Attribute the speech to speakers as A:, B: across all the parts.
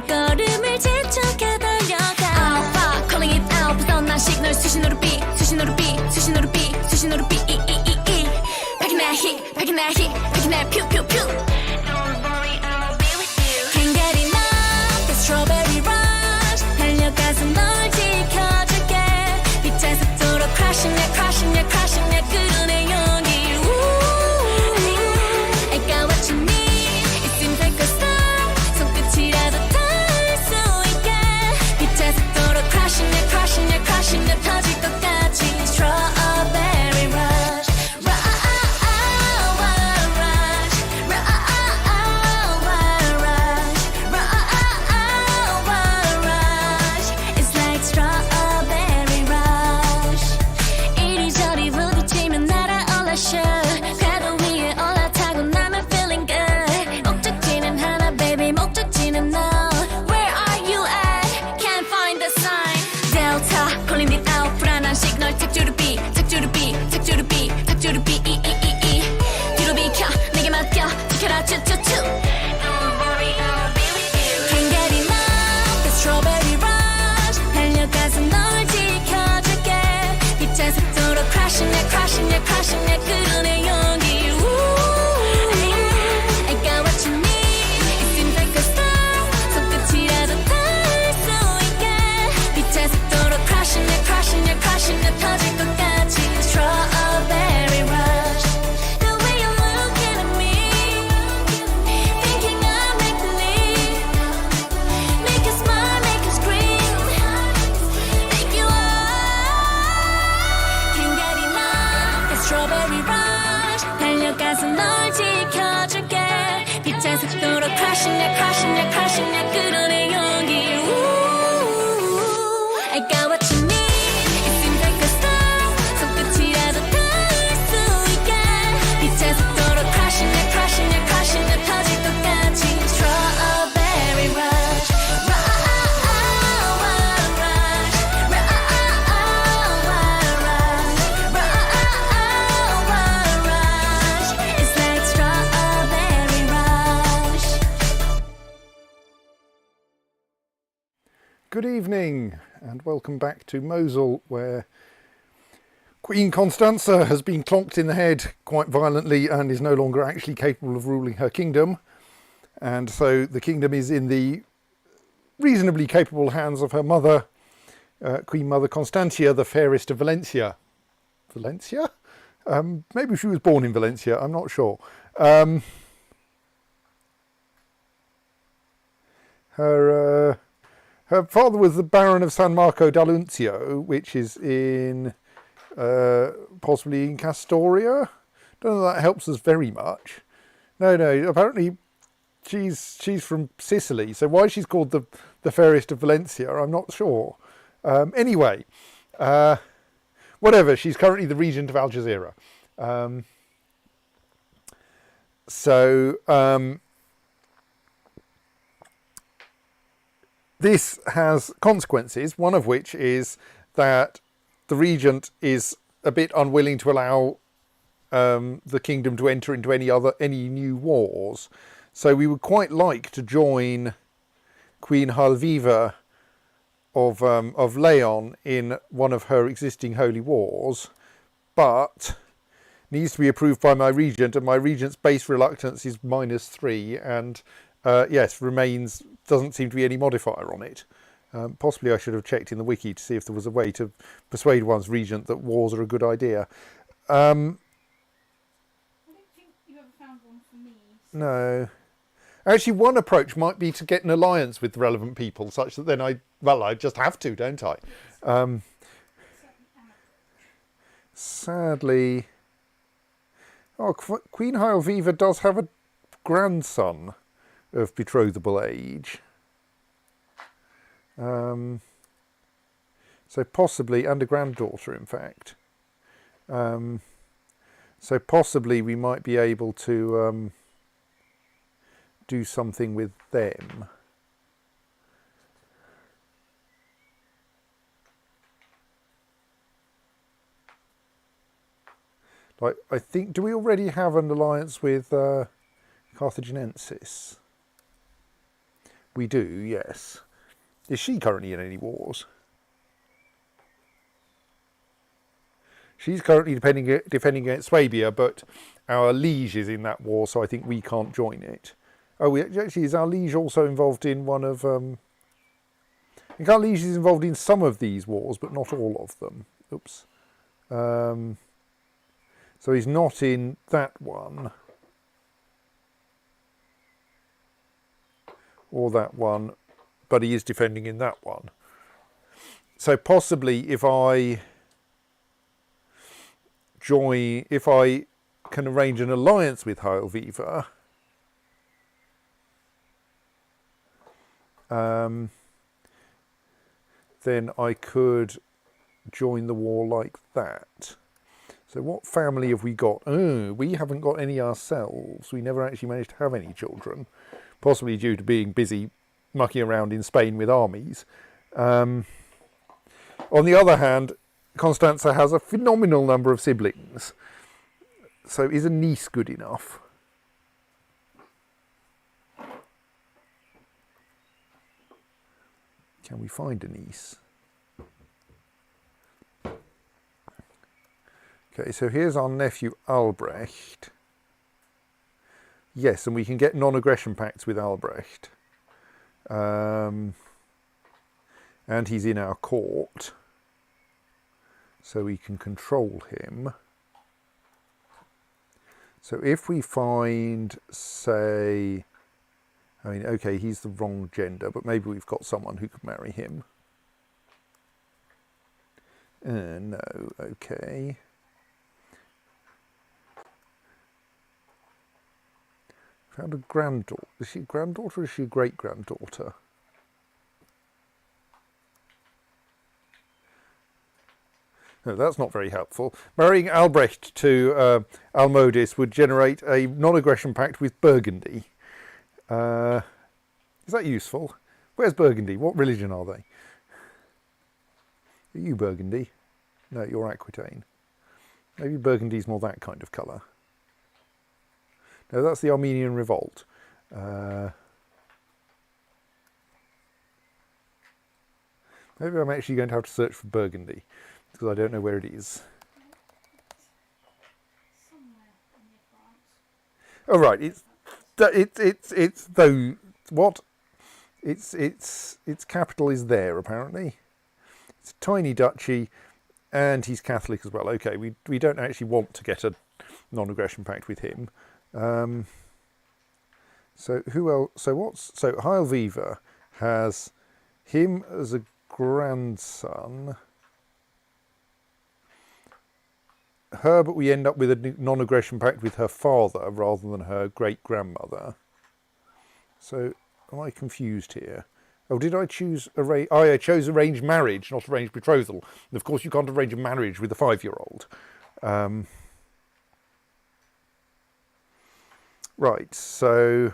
A: 발걸음을 재촉해 달려가 Alpha calling it out 벗어난 시그널 수신호로 B 수신호로 B 수신호로 B 수신호로 B 박이나 히 박이나 히 박이나 퓨퓨퓨 Don't worry I'll be with you Can't get enough the strawberry rush 달려가서 널 지켜줄게 빛의 속도로 crashing ya crashing ya crashing ya 끌어내 용기 I got what you need It seems like a star 손끝이라도 닿을 수 있게 빛의 속도로 crashing ya crashing ya crashing ya 터질 것 같이 strawberry rush It's like strawberry rush 이리저리 부딪히면 날아올라 sure 궤도 위에 올라타고 나면 feeling good 목적지는 하나 baby 목적지는 너 Where are you at? Can't find the sign Delta calling it out 불안한 시그널 탁주로 B 탁주로 B 탁주로 B 탁주로 B 뒤로 비켜 내게 맡겨 지켜라 쭈쭈쭈 Don't worry I'll be with you Can't get enough the strawberry rush 달려가서 널 지켜줄게 빛의 속도로 crashing ya crashing ya crashing ya 끌어내 용기 I got what you need It seems like a star 손끝이라도 닿을 수 있게 빛의 속도로 crashing ya crashing ya crashing ya 터질 것 같이 strawberry rush The way you're looking at me Thinking I make believe Make you smile, make you scream Make you Can't get enough the strawberry rush 달려가서 널 지켜줄게 빛의 속도로 crashing ya crashing ya crashing ya 끌어내 용기 I got what you need It seems like a star 손끝이라도 닿을 수 있게 빛의 속도로 crashing ya crashing ya crashing ya 터질 것 같이 strawberry rush It's like strawberry rush
B: Good evening and welcome back to Mosul, where Queen Constanza has been clonked in the head quite violently and is no longer actually capable of ruling her kingdom, and so the kingdom is in the reasonably capable hands of her mother, Queen Mother Constantia, the fairest of Valencia. Valencia? Maybe she was born in Valencia, I'm not sure. Her father was the Baron of San Marco d'Alunzio, which is in possibly in Castoria. Don't know if that helps us very much. No, apparently she's from Sicily, so why she's called the fairest of Valencia, I'm not sure. Anyway, whatever, she's currently the regent of Algeciras. This has consequences, one of which is that the regent is a bit unwilling to allow the kingdom to enter into any new wars. So we would quite like to join Queen Halviva of Leon in one of her existing holy wars, but needs to be approved by my regent, and my regent's base reluctance is -3, and yes, doesn't seem to be any modifier on it. Possibly I should have checked in the wiki to see if there was a way to persuade one's regent that wars are a good idea.
C: I don't think you ever found one for me. So.
B: No. Actually, one approach might be to get an alliance with relevant people, such that then I just have to, don't I? Sadly... Oh, Queen Halviva does have a grandson of betrothable age. So possibly, and a granddaughter in fact. So possibly we might be able to do something with them. Like, I think, do we already have an alliance with Carthaginensis? We do, yes. Is she currently in any wars? She's currently defending against Swabia, but our liege is in that war, so I think we can't join it. Oh, actually, is our liege also involved in one of... I think our liege is involved in some of these wars, but not all of them. Oops. So he's not in that one. Or that one, but he is defending in that one. So possibly if I can arrange an alliance with Heilviva, then I could join the war like that. So what family have we got? Oh, we haven't got any ourselves. We never actually managed to have any children, possibly due to being busy mucking around in Spain with armies. On the other hand, Constanza has a phenomenal number of siblings. So is a niece good enough? Can we find a niece? Okay, so here's our nephew Albrecht. Yes, and we can get non-aggression pacts with Albrecht. And he's in our court. So we can control him. So if we find, say... I mean, okay, he's the wrong gender, but maybe we've got someone who could marry him. No, okay. Found a granddaughter. Is she a granddaughter or is she a great-granddaughter? No, that's not very helpful. Marrying Albrecht to Almodis would generate a non-aggression pact with Burgundy. Is that useful? Where's Burgundy? What religion are they? Are you Burgundy? No, you're Aquitaine. Maybe Burgundy's more that kind of colour. No, that's the Armenian Revolt. Maybe I'm actually going to have to search for Burgundy, because I don't know where it is.
C: Somewhere near France.
B: Oh right, it's though what? Its capital is there apparently. It's a tiny duchy, and he's Catholic as well. Okay, we don't actually want to get a non-aggression pact with him. So who else? So Heilviva has him as a grandson. Her, but we end up with a non-aggression pact with her father rather than her great-grandmother. So am I confused here? Oh, did I choose I chose arranged marriage, not arranged betrothal. And of course you can't arrange a marriage with a 5-year-old. Right, so...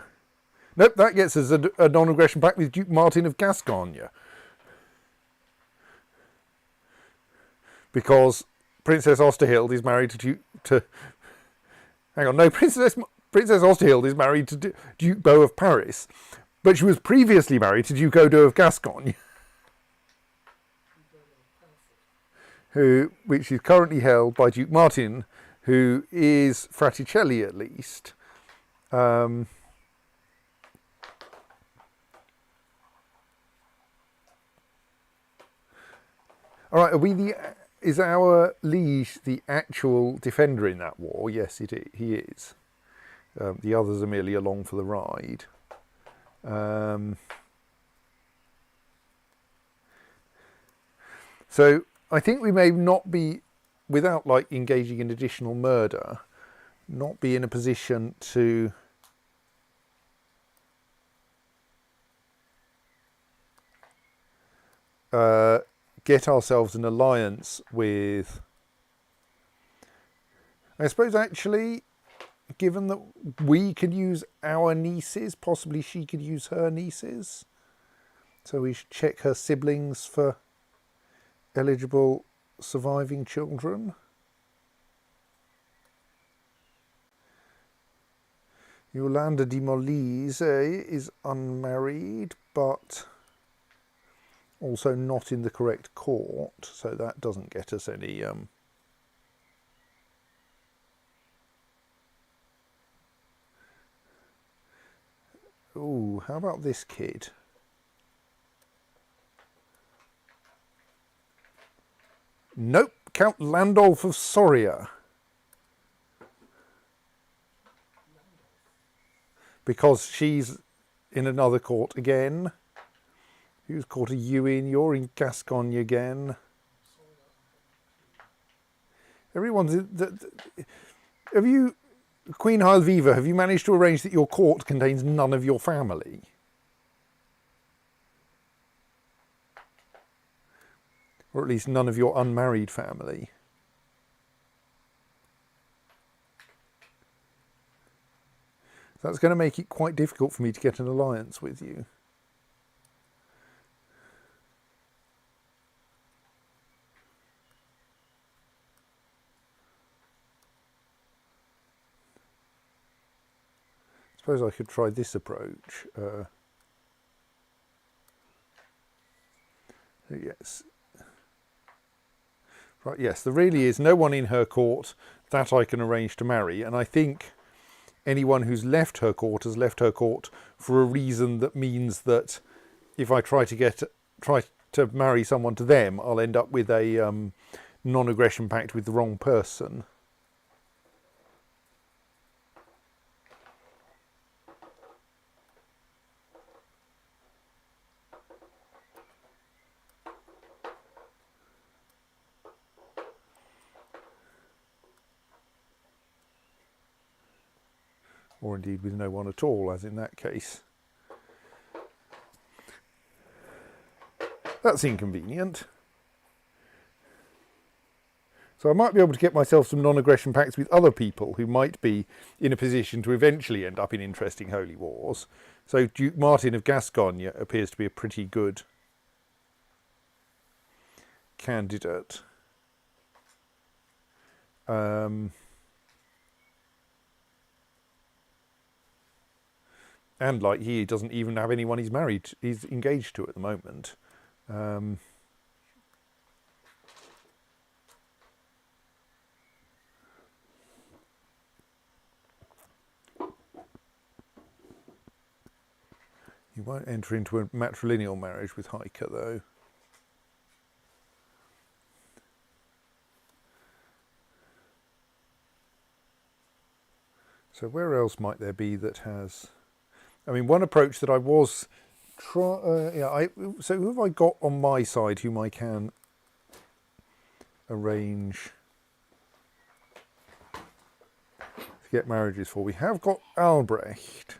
B: Nope, that gets us a non-aggression pact with Duke Martin of Gascogne. Because Princess Osterhild is married to hang on, no, Princess Osterhild is married to Duke Beau of Paris. But she was previously married to Duke Odo of Gascogne. Which is currently held by Duke Martin, who is Fraticelli at least. All right, is our liege the actual defender in that war? Yes, he is. The others are merely along for the ride. So I think we may not be, without like engaging in additional murder, not be in a position to get ourselves an alliance with, I suppose actually, given that we could use our nieces, possibly she could use her nieces. So we should check her siblings for eligible surviving children. Yolanda de Molise is unmarried, but also not in the correct court, so that doesn't get us any... Ooh, how about this kid? Nope, Count Landolf of Soria. Because she's in another court again. Who's court are you in? You're in Gascogne again. Everyone's in... Have you... Queen Heilviva, have you managed to arrange that your court contains none of your family? Or at least none of your unmarried family? That's going to make it quite difficult for me to get an alliance with you. I suppose I could try this approach. Yes. Right, yes, there really is no one in her court that I can arrange to marry, and I think anyone who's left her court has left her court for a reason that means that if I try to marry someone to them, I'll end up with a non-aggression pact with the wrong person. Or indeed with no one at all, as in that case. That's inconvenient. So I might be able to get myself some non-aggression pacts with other people who might be in a position to eventually end up in interesting holy wars. So Duke Martin of Gascogne appears to be a pretty good candidate. And like he doesn't even have anyone he's engaged to at the moment. He won't enter into a matrilineal marriage with Heike though. So where else might there be that has... I mean, one approach that I was so who have I got on my side whom I can arrange to get marriages for? We have got Albrecht.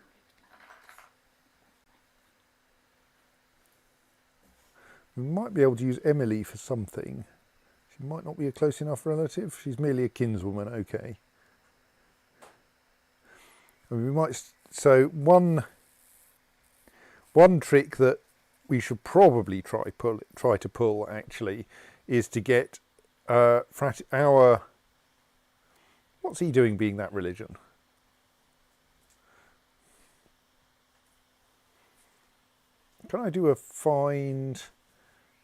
B: We might be able to use Emily for something. She might not be a close enough relative. She's merely a kinswoman, okay. And we might... So one trick that we should probably try to pull actually is to get our... What's he doing being that religion? Can I do a find,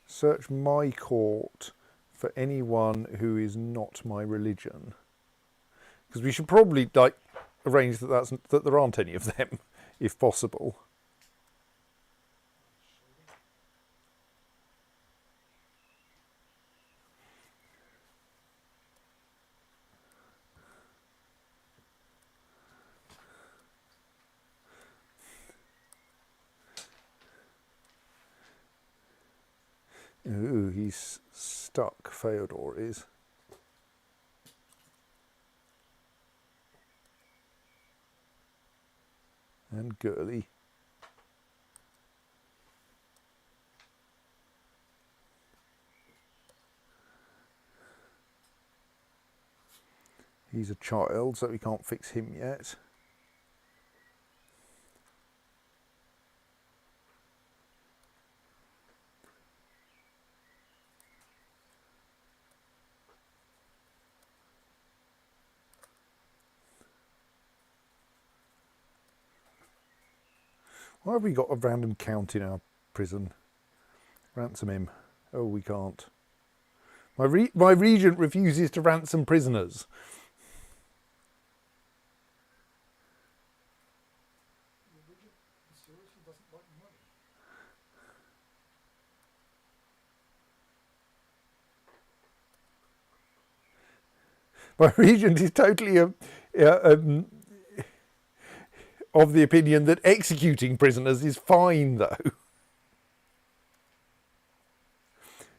B: search my court for anyone who is not my religion? Because we should probably like arrange that there aren't any of them, if possible. Ooh, he's stuck, Feodor is. And Gurley. He's a child, so we can't fix him yet. Why have we got a random count in our prison? Ransom him. Oh, we can't. My regent refuses to ransom prisoners. My regent is totally of the opinion that executing prisoners is fine, though.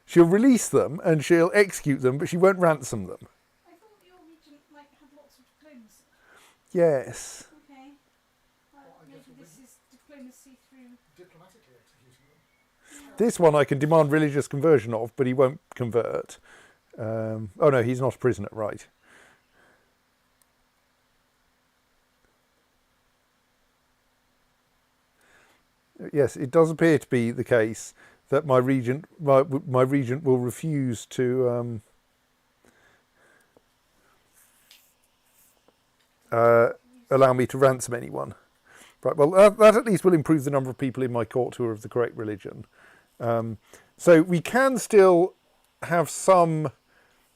B: She'll release them and she'll execute them, but she won't ransom them.
C: I thought your regent like had lots of diplomacy.
B: Yes.
C: Okay. Maybe this is diplomacy through
D: Diplomatically executing them.
B: This one I can demand religious conversion of, but he won't convert. Oh no, he's not a prisoner, right. Yes, it does appear to be the case that my regent will refuse to allow me to ransom anyone. Right, well, that at least will improve the number of people in my court who are of the correct religion. So we can still have some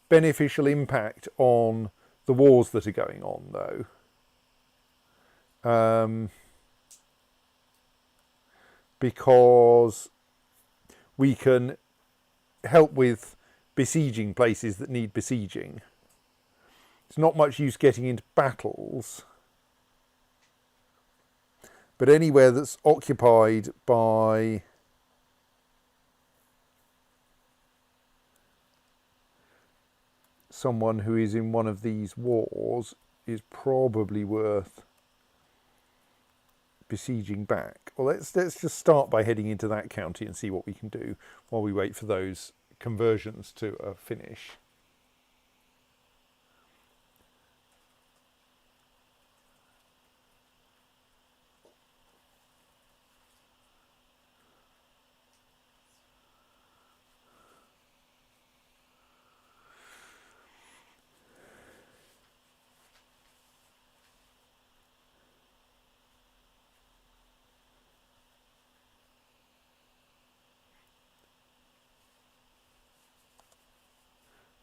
B: beneficial impact on the wars that are going on, though. Because we can help with besieging places that need besieging. It's not much use getting into battles, but anywhere that's occupied by someone who is in one of these wars is probably worth besieging back. Well, let's just start by heading into that county and see what we can do while we wait for those conversions to finish.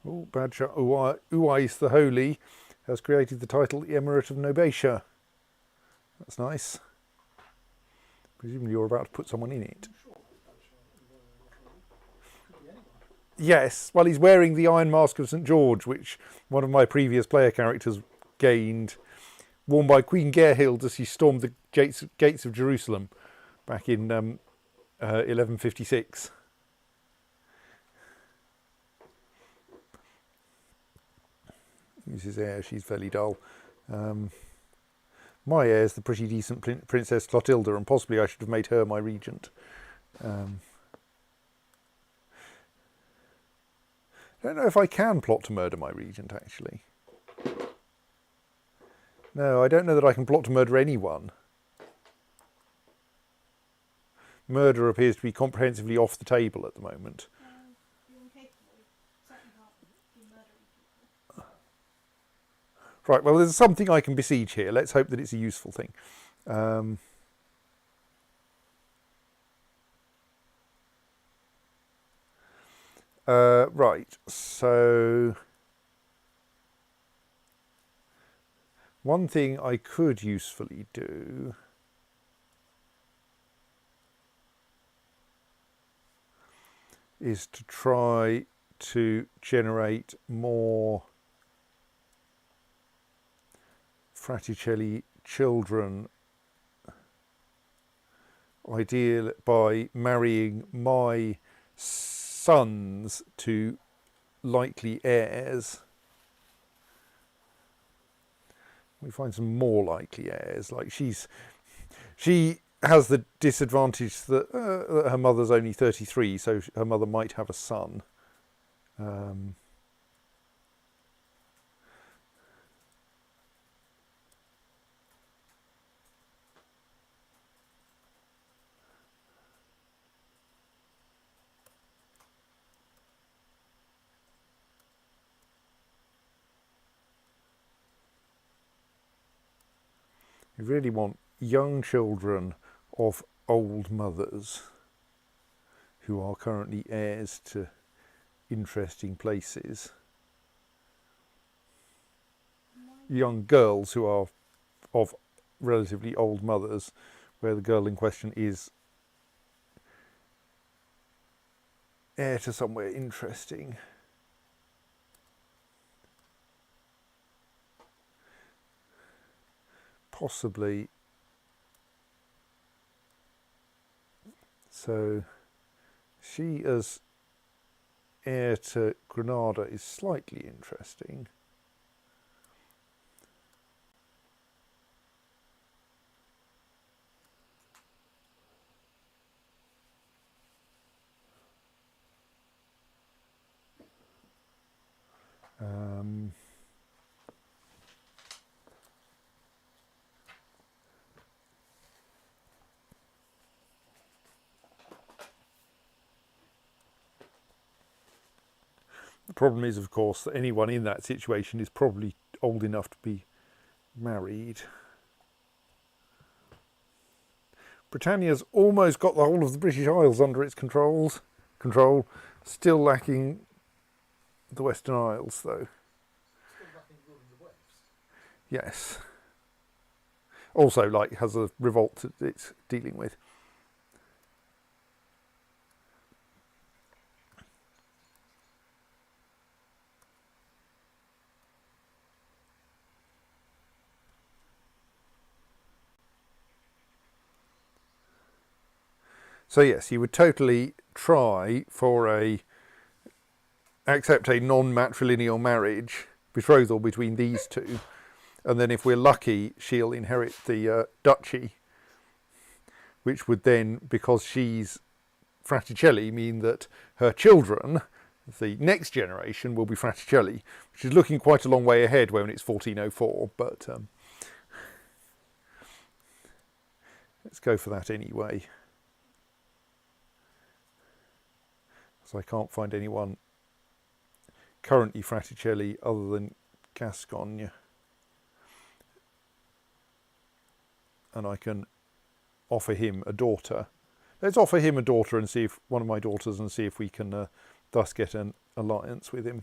B: Oh, bad shot. Uwais the Holy has created the title the Emirate of Nobatia. That's nice. Presumably you're about to put someone in it. Yes, well, he's wearing the Iron Mask of St. George, which one of my previous player characters gained, worn by Queen Gerhild as she stormed the gates of Jerusalem back in 1156. Use his heir, she's fairly dull. My heir is the pretty decent Princess Clotilda, and possibly I should have made her my regent. I don't know if I can plot to murder my regent, actually. No, I don't know that I can plot to murder anyone. Murder appears to be comprehensively off the table at the moment.
C: you're incapable. Certainly can't be murdering people.
B: Right, well, there's something I can besiege here. Let's hope that it's a useful thing. Right, so one thing I could usefully do is to try to generate more Fraticelli children, ideal by marrying my sons to likely heirs. We find some more likely heirs. Like she has the disadvantage that her mother's only 33, so her mother might have a son. We really want young children of old mothers who are currently heirs to interesting places. Young girls who are of relatively old mothers, where the girl in question is heir to somewhere interesting. Possibly. So she as heir to Granada is slightly interesting. The problem is, of course, that anyone in that situation is probably old enough to be married. Britannia's almost got the whole of the British Isles under its control, still lacking the Western Isles, though.
D: Still lacking ruling the waves.
B: Yes. Also, like, has a revolt that it's dealing with. So yes, you would totally try for accept a non-matrilineal marriage, betrothal between these two, and then if we're lucky, she'll inherit the duchy, which would then, because she's Fraticelli, mean that her children, the next generation, will be Fraticelli, which is looking quite a long way ahead when it's 1404, but let's go for that anyway. So I can't find anyone currently Fraticelli other than Gascogne. And I can offer him a daughter. Let's offer him a daughter and see if one of my daughters and see if we can thus get an alliance with him.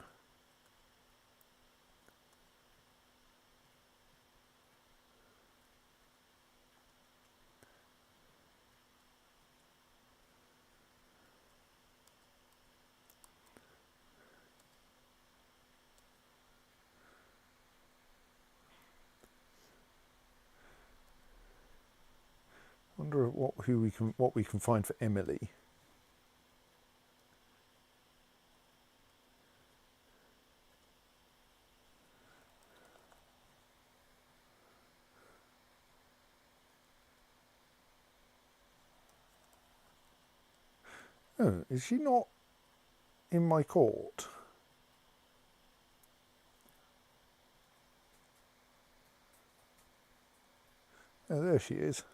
B: Wonder what we can find for Emily. Oh, is she not in my court? Oh, there she is.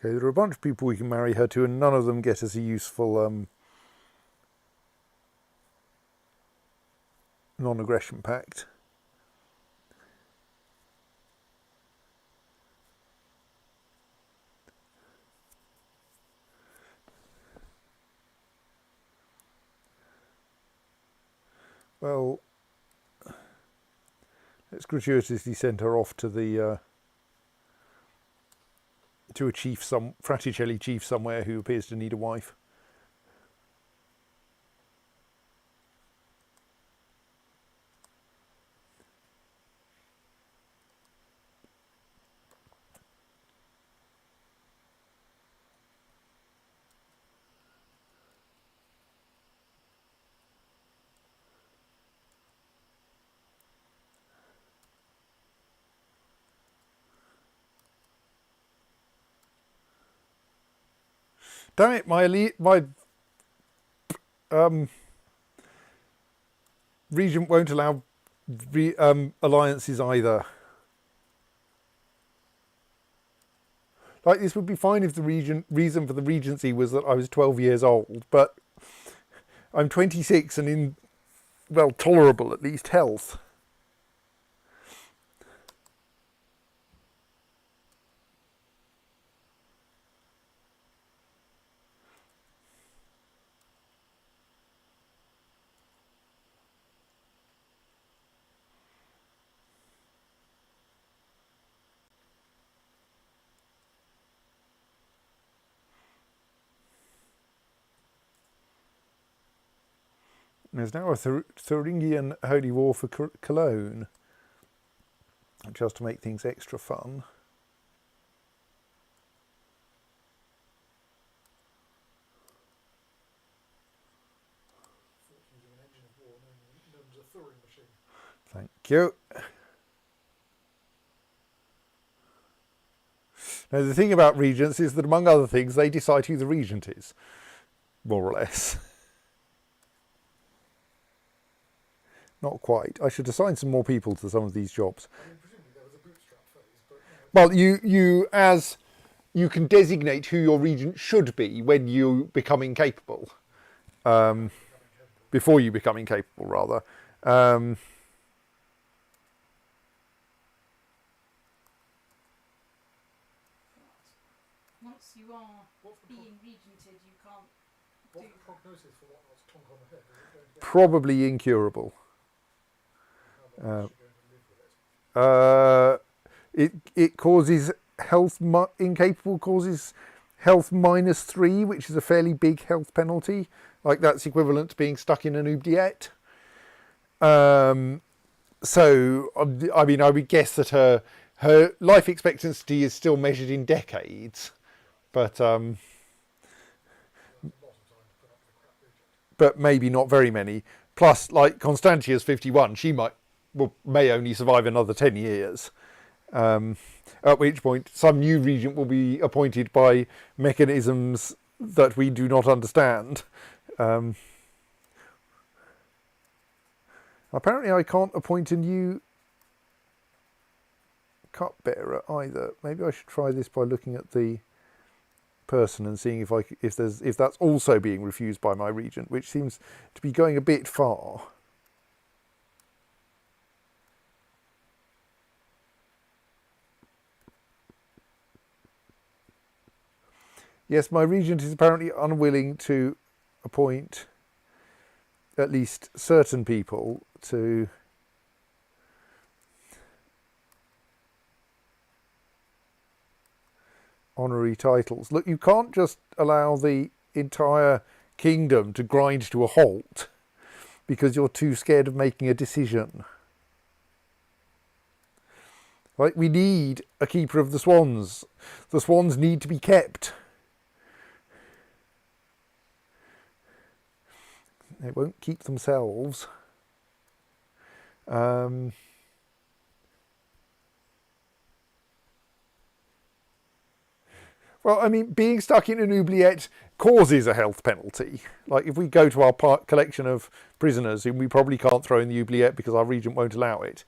B: Okay, there are a bunch of people we can marry her to, and none of them get us a useful non-aggression pact. Well, let's gratuitously send her off to the to a chief, some Fraticelli chief somewhere who appears to need a wife. Damn it, my regent won't allow alliances either. Like, this would be fine if the reason for the regency was that I was 12 years old, but I'm 26 and in well, tolerable, at least, health. There's now a Thuringian holy war for Cologne, just to make things extra fun.
D: Thought using an engine of war known as a Turing machine.
B: Thank you. Now, the thing about regents is that, among other things, they decide who the regent is, more or less. Not quite. I should assign some more people to some of these jobs.
D: I mean, presumably there was a bootstrap phase, but
B: Well, you can designate who your regent should be when you become incapable. Before you become incapable, rather.
C: Once you are being regented, you can't
D: what's
C: do.
D: the prognosis for whatnot's clonk on the head? Is it going to get
B: Probably incurable.
D: how long is she going to live with it?
B: It causes health. Incapable causes health -3, which is a fairly big health penalty. Like, that's equivalent to being stuck in an oubliette. So, I mean, I would guess that her life expectancy is still measured in decades, but maybe not very many. Plus, like, Constantia's 51, she may only survive another 10 years. At which point, some new regent will be appointed by mechanisms that we do not understand. Apparently, I can't appoint a new cupbearer either. Maybe I should try this by looking at the person and seeing if that's also being refused by my regent, which seems to be going a bit far. Yes, my regent is apparently unwilling to appoint at least certain people to honorary titles. Look, you can't just allow the entire kingdom to grind to a halt because you're too scared of making a decision. Like, we need a keeper of the swans. The swans need to be kept. They won't keep themselves. Well, I mean, being stuck in an oubliette causes a health penalty. Like, if we go to our collection of prisoners whom we probably can't throw in the oubliette because our regent won't allow it,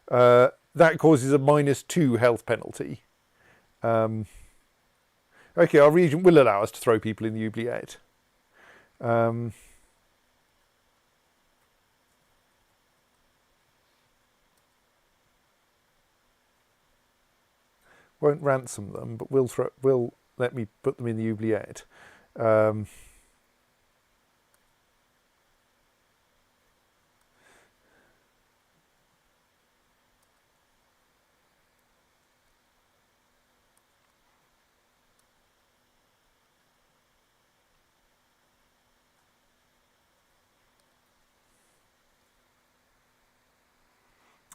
B: that causes a -2 health penalty. Okay, our regent will allow us to throw people in the oubliette. Won't ransom them, but will let me put them in the oubliette.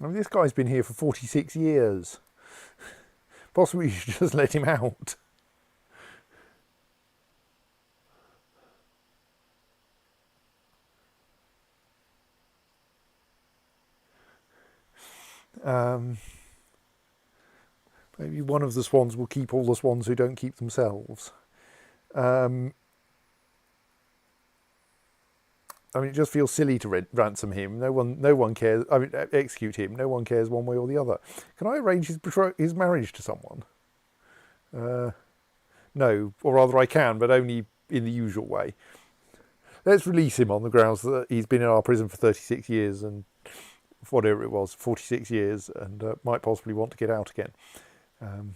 B: I mean, this guy's been here for 46 years. Possibly you should just let him out. Maybe one of the swans will keep all the swans who don't keep themselves. I mean, it just feels silly to ransom him. No one cares. I mean, execute him. No one cares one way or the other. Can I arrange his marriage to someone? No, or rather, I can, but only in the usual way. let's release him on the grounds that he's been in our prison for 36 years and whatever it was, 46 years, and might possibly want to get out again. And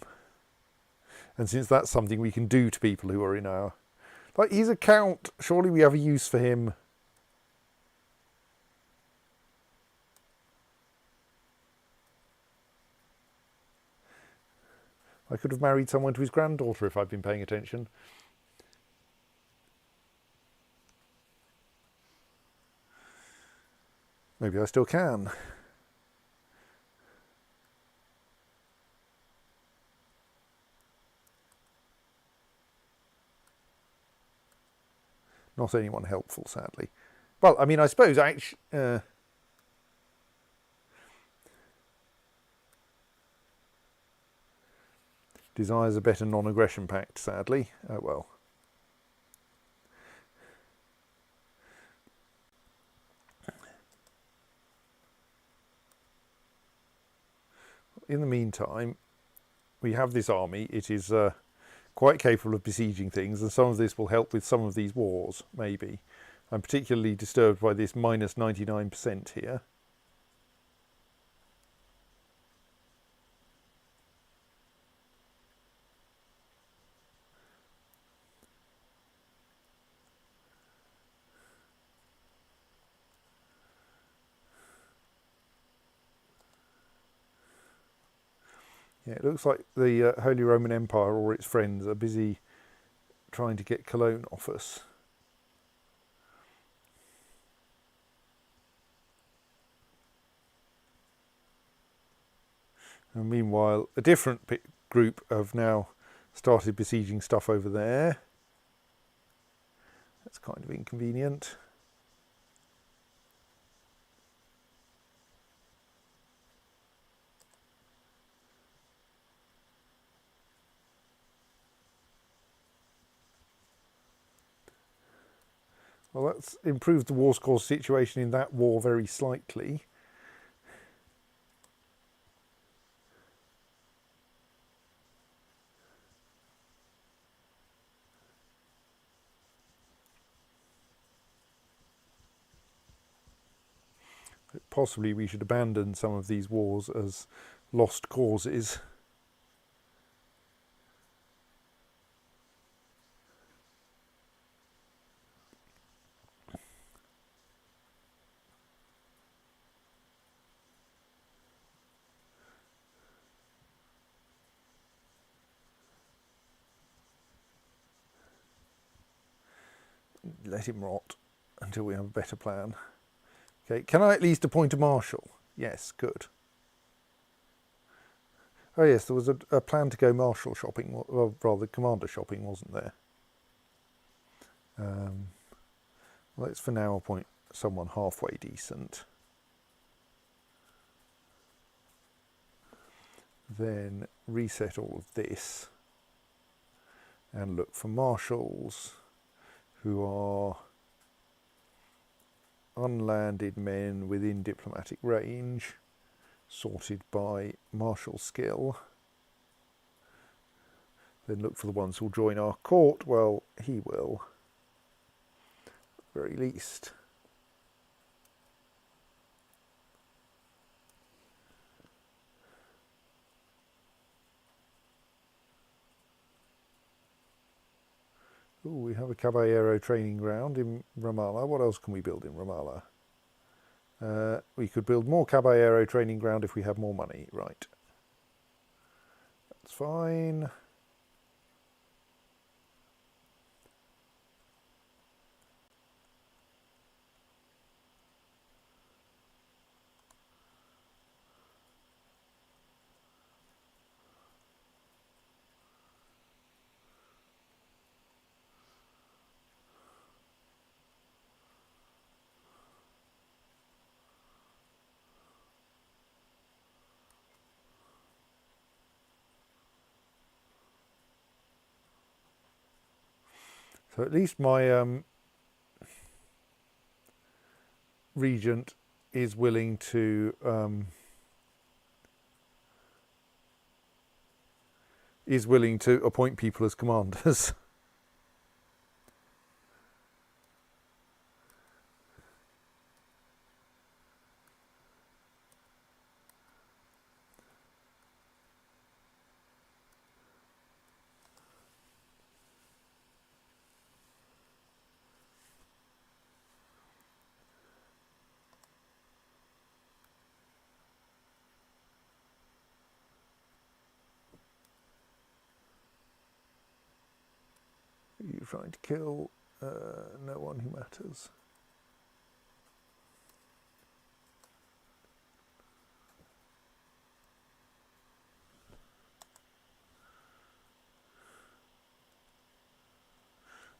B: since that's something we can do to people who are in our... Like, he's a count. Surely we have a use for him. I could have married someone to his granddaughter if I'd been paying attention. Maybe I still can. Not anyone helpful, sadly. Well, I mean, I suppose actually... desires a better non-aggression pact, sadly. Oh well. In the meantime, we have this army. It is quite capable of besieging things, and some of this will help with some of these wars, maybe. I'm particularly disturbed by this minus 99% here. Yeah, it looks like the Holy Roman Empire or its friends are busy trying to get Cologne off us. And meanwhile, a different group have now started besieging stuff over there. That's kind of inconvenient. Well, that's improved the war score situation in that war very slightly. But possibly we should abandon some of these wars as lost causes. Let him rot until we have a better plan. Okay, can I at least appoint a marshal? Yes, good. Oh yes, there was a plan to go marshal shopping, well, rather commander shopping, wasn't there? Let's for now appoint someone halfway decent. Then reset all of this and look for marshals who are unlanded men within diplomatic range, sorted by martial skill. Then look for the ones who'll join our court. Well, he will, at the very least. Ooh, we have a Caballero training ground in Ramallah. What else can we build in Ramallah? We could build more Caballero training ground if we have more money. Right. That's fine. So at least my regent is willing to appoint people as commanders. trying to kill no one who matters.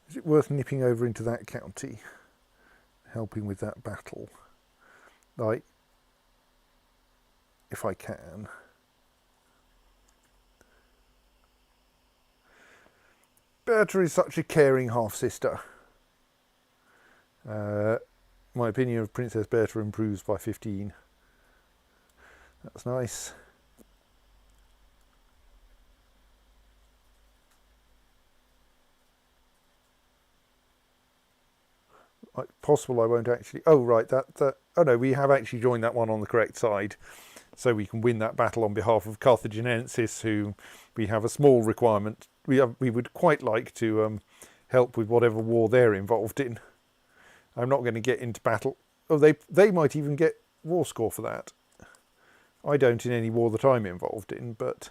B: Is it worth nipping over into that county, helping with that battle? Like, if I can. Berta is such a caring half-sister. My opinion of Princess Berta improves by 15. That's nice. Possible I won't actually... Oh, right, that... Oh, no, we have actually joined that one on the correct side. So we can win that battle on behalf of Carthaginiensis, who we have a small requirement. We would quite like to help with whatever war they're involved in. I'm not going to get into battle. Oh, they might even get war score for that. I don't in any war that I'm involved in, but...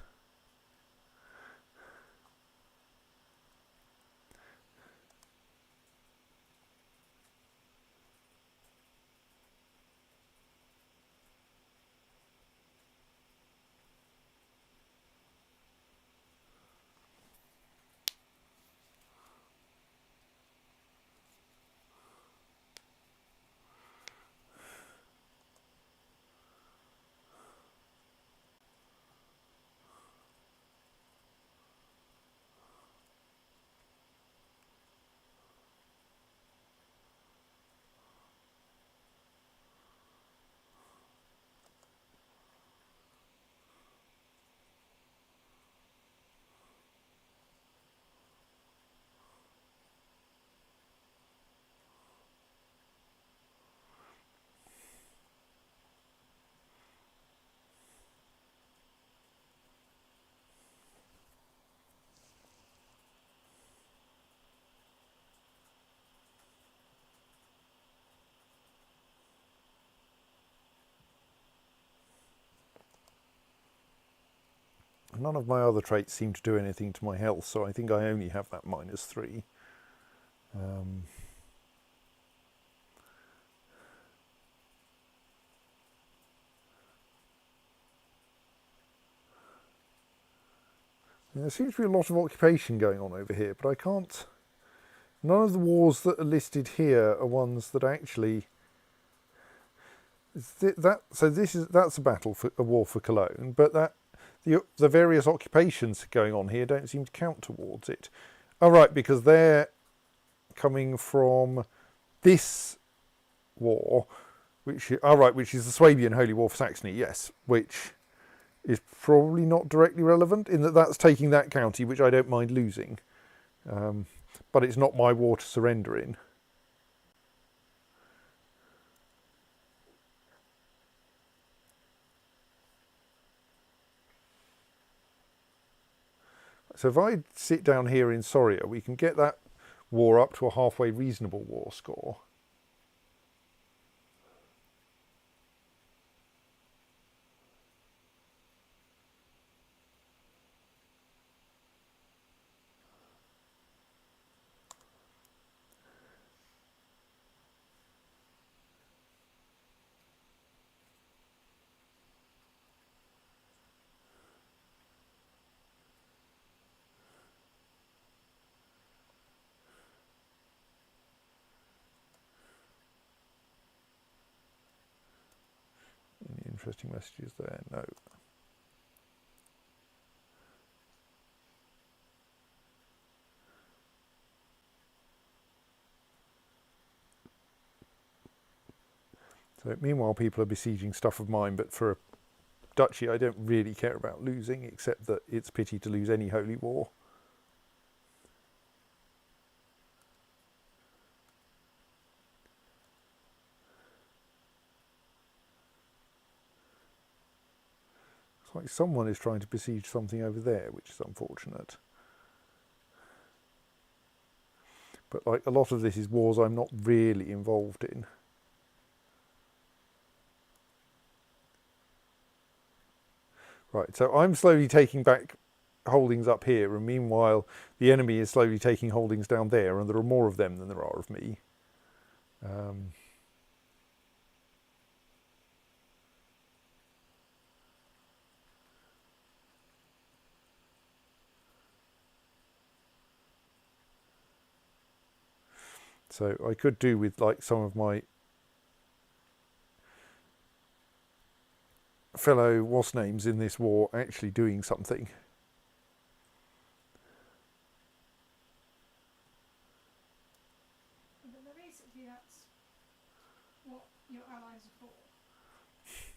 B: None of my other traits seem to do anything to my health, so I think I only have that -3. There seems to be a lot of occupation going on over here, but I can't... None of the wars that are listed here are ones that actually... That's a battle for a war for Cologne, but the various occupations going on here don't seem to count towards it. Oh, right, because they're coming from this war, which is the Swabian Holy War for Saxony, yes, which is probably not directly relevant in that that's taking that county, which I don't mind losing, but it's not my war to surrender in. So if I sit down here in Soria, we can get that war up to a halfway reasonable war score. Any interesting messages there? No. So meanwhile, people are besieging stuff of mine, but for a duchy, I don't really care about losing, except that it's pity to lose any holy war. It's like someone is trying to besiege something over there, which is unfortunate. But like a lot of this is wars I'm not really involved in. Right, so I'm slowly taking back holdings up here, and meanwhile the enemy is slowly taking holdings down there, and there are more of them than there are of me. So I could do with like some of my fellow what's names in this war actually doing something.
C: But basically that's what your allies are for.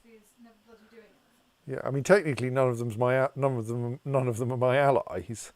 C: Is never bloody doing anything.
B: Yeah, I mean technically none of them are my allies.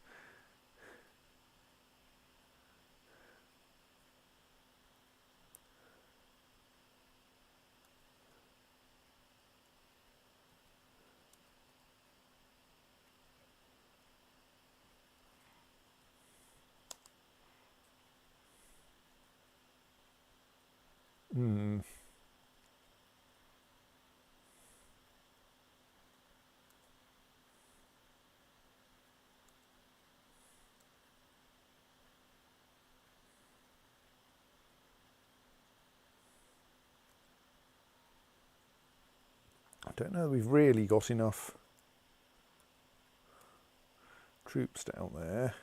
B: I don't know, we've really got enough troops down there.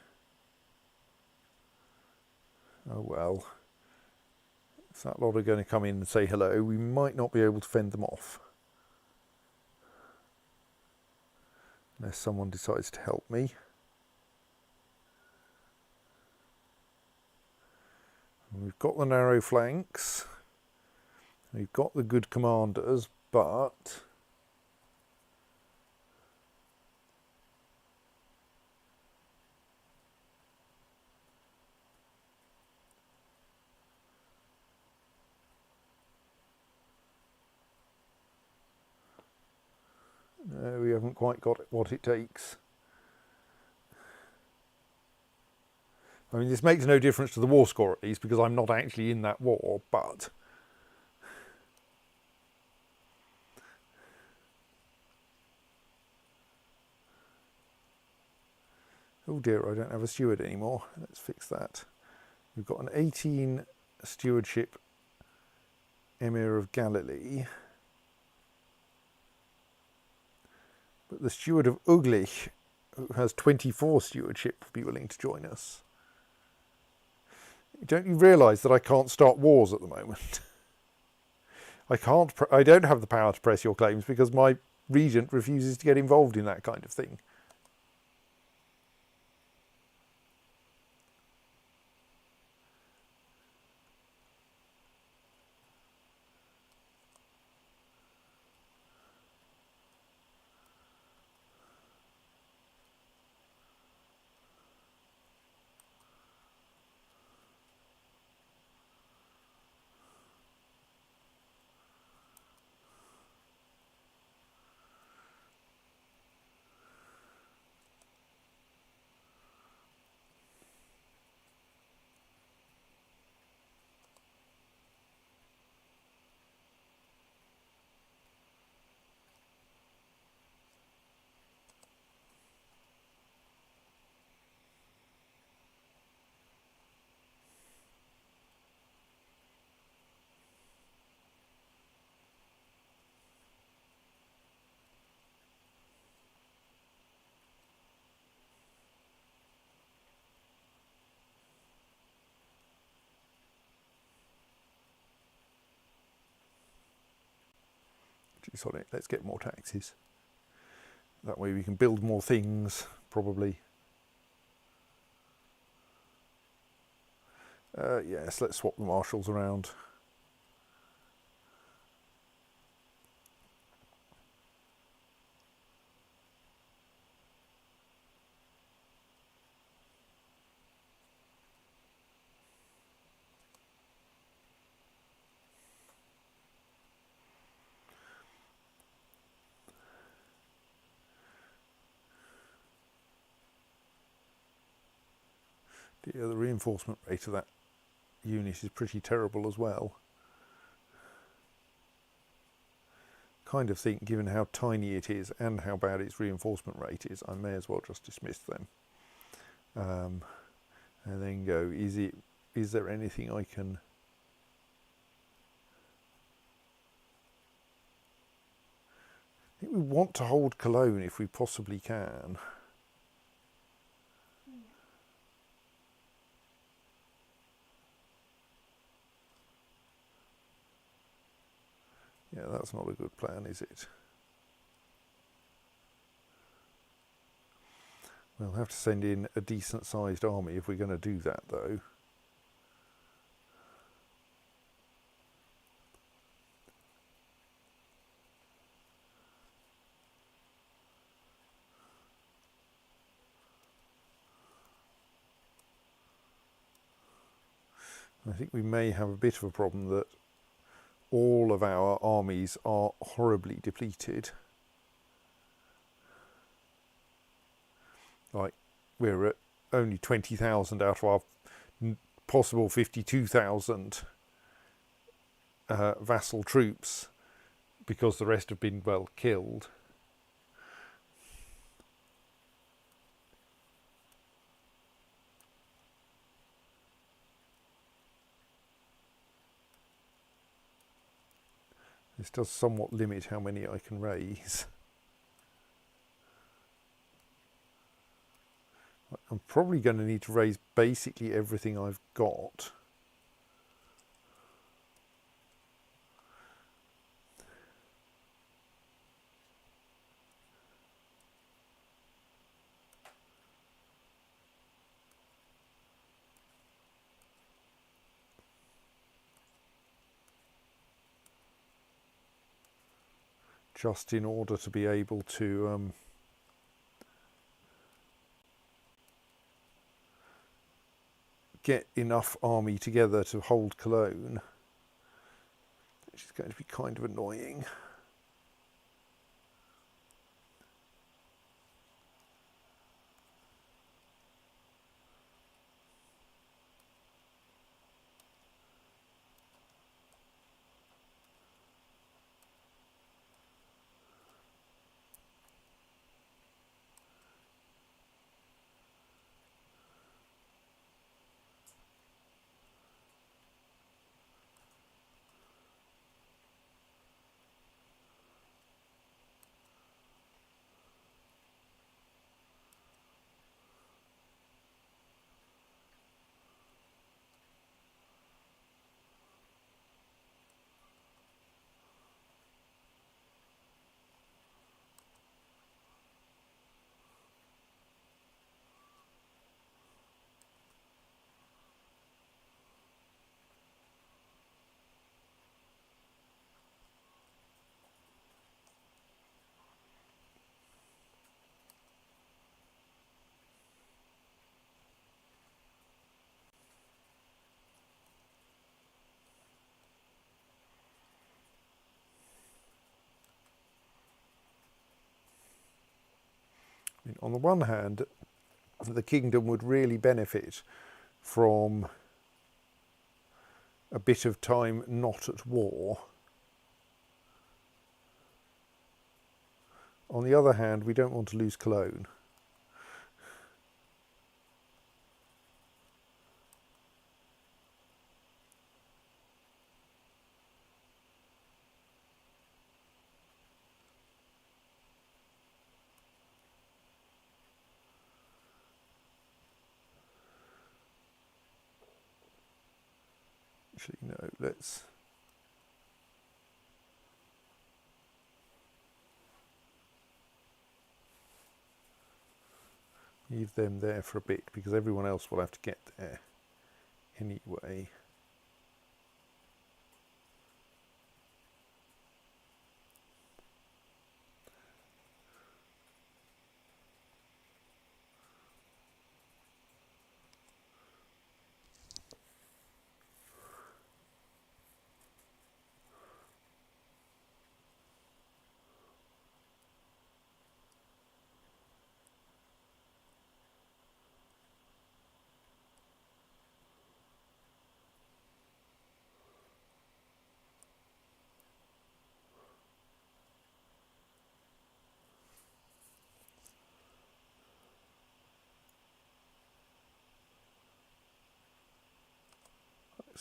B: Oh well. If that lot are going to come in and say hello, we might not be able to fend them off. Unless someone decides to help me. We've got the narrow flanks. We've got the good commanders, but no, we haven't quite got what it takes. I mean, this makes no difference to the war score at least, because I'm not actually in that war, but oh dear, I don't have a steward anymore. Let's fix that. We've got an 18 stewardship Emir of Galilee. But the steward of Uglich, who has 24 stewardship, would be willing to join us. Don't you realise that I can't start wars at the moment? I don't have the power to press your claims because my regent refuses to get involved in that kind of thing. Geez, on it. Let's get more taxes. That way we can build more things, probably. Yes, let's swap the marshals around. The reinforcement rate of that unit is pretty terrible as well. kind of think, given how tiny it is and how bad its reinforcement rate is, I may as well just dismiss them. And then go, is there anything I can... I think we want to hold Cologne if we possibly can. Yeah, that's not a good plan, is it? We'll have to send in a decent sized army if we're going to do that, though. I think we may have a bit of a problem that all of our armies are horribly depleted. Like, we're at only 20,000 out of our possible 52,000 vassal troops, because the rest have been, well, killed. This does somewhat limit how many I can raise. I'm probably going to need to raise basically everything I've got. Just in order to be able to get enough army together to hold Cologne, which is going to be kind of annoying. I mean, on the one hand, the kingdom would really benefit from a bit of time not at war. On the other hand, we don't want to lose Cologne. Actually, no, let's... leave them there for a bit, because everyone else will have to get there anyway.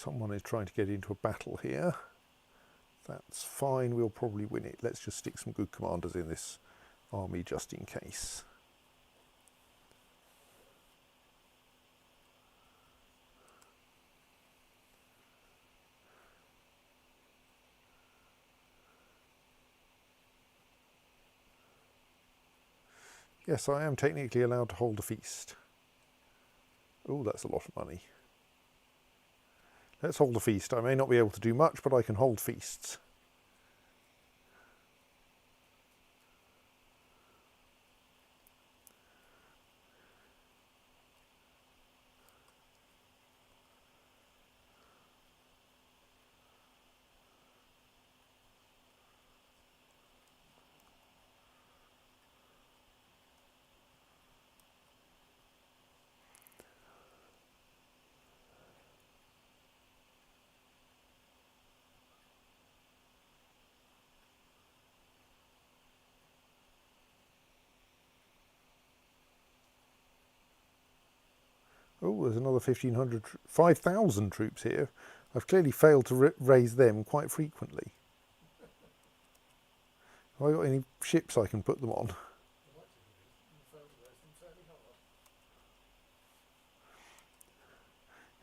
B: someone is trying to get into a battle here. That's fine, we'll probably win it. Let's just stick some good commanders in this army just in case. Yes, I am technically allowed to hold a feast. Oh, that's a lot of money. Let's hold a feast. I may not be able to do much, but I can hold feasts. Oh, there's another 1,500, 5,000 troops here. I've clearly failed to raise them quite frequently. Have I got any ships I can put them on?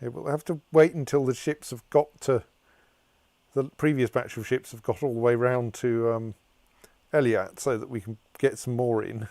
B: Yeah, we'll have to wait until the ships have got to... The previous batch of ships have got all the way round to Eliat so that we can get some more in.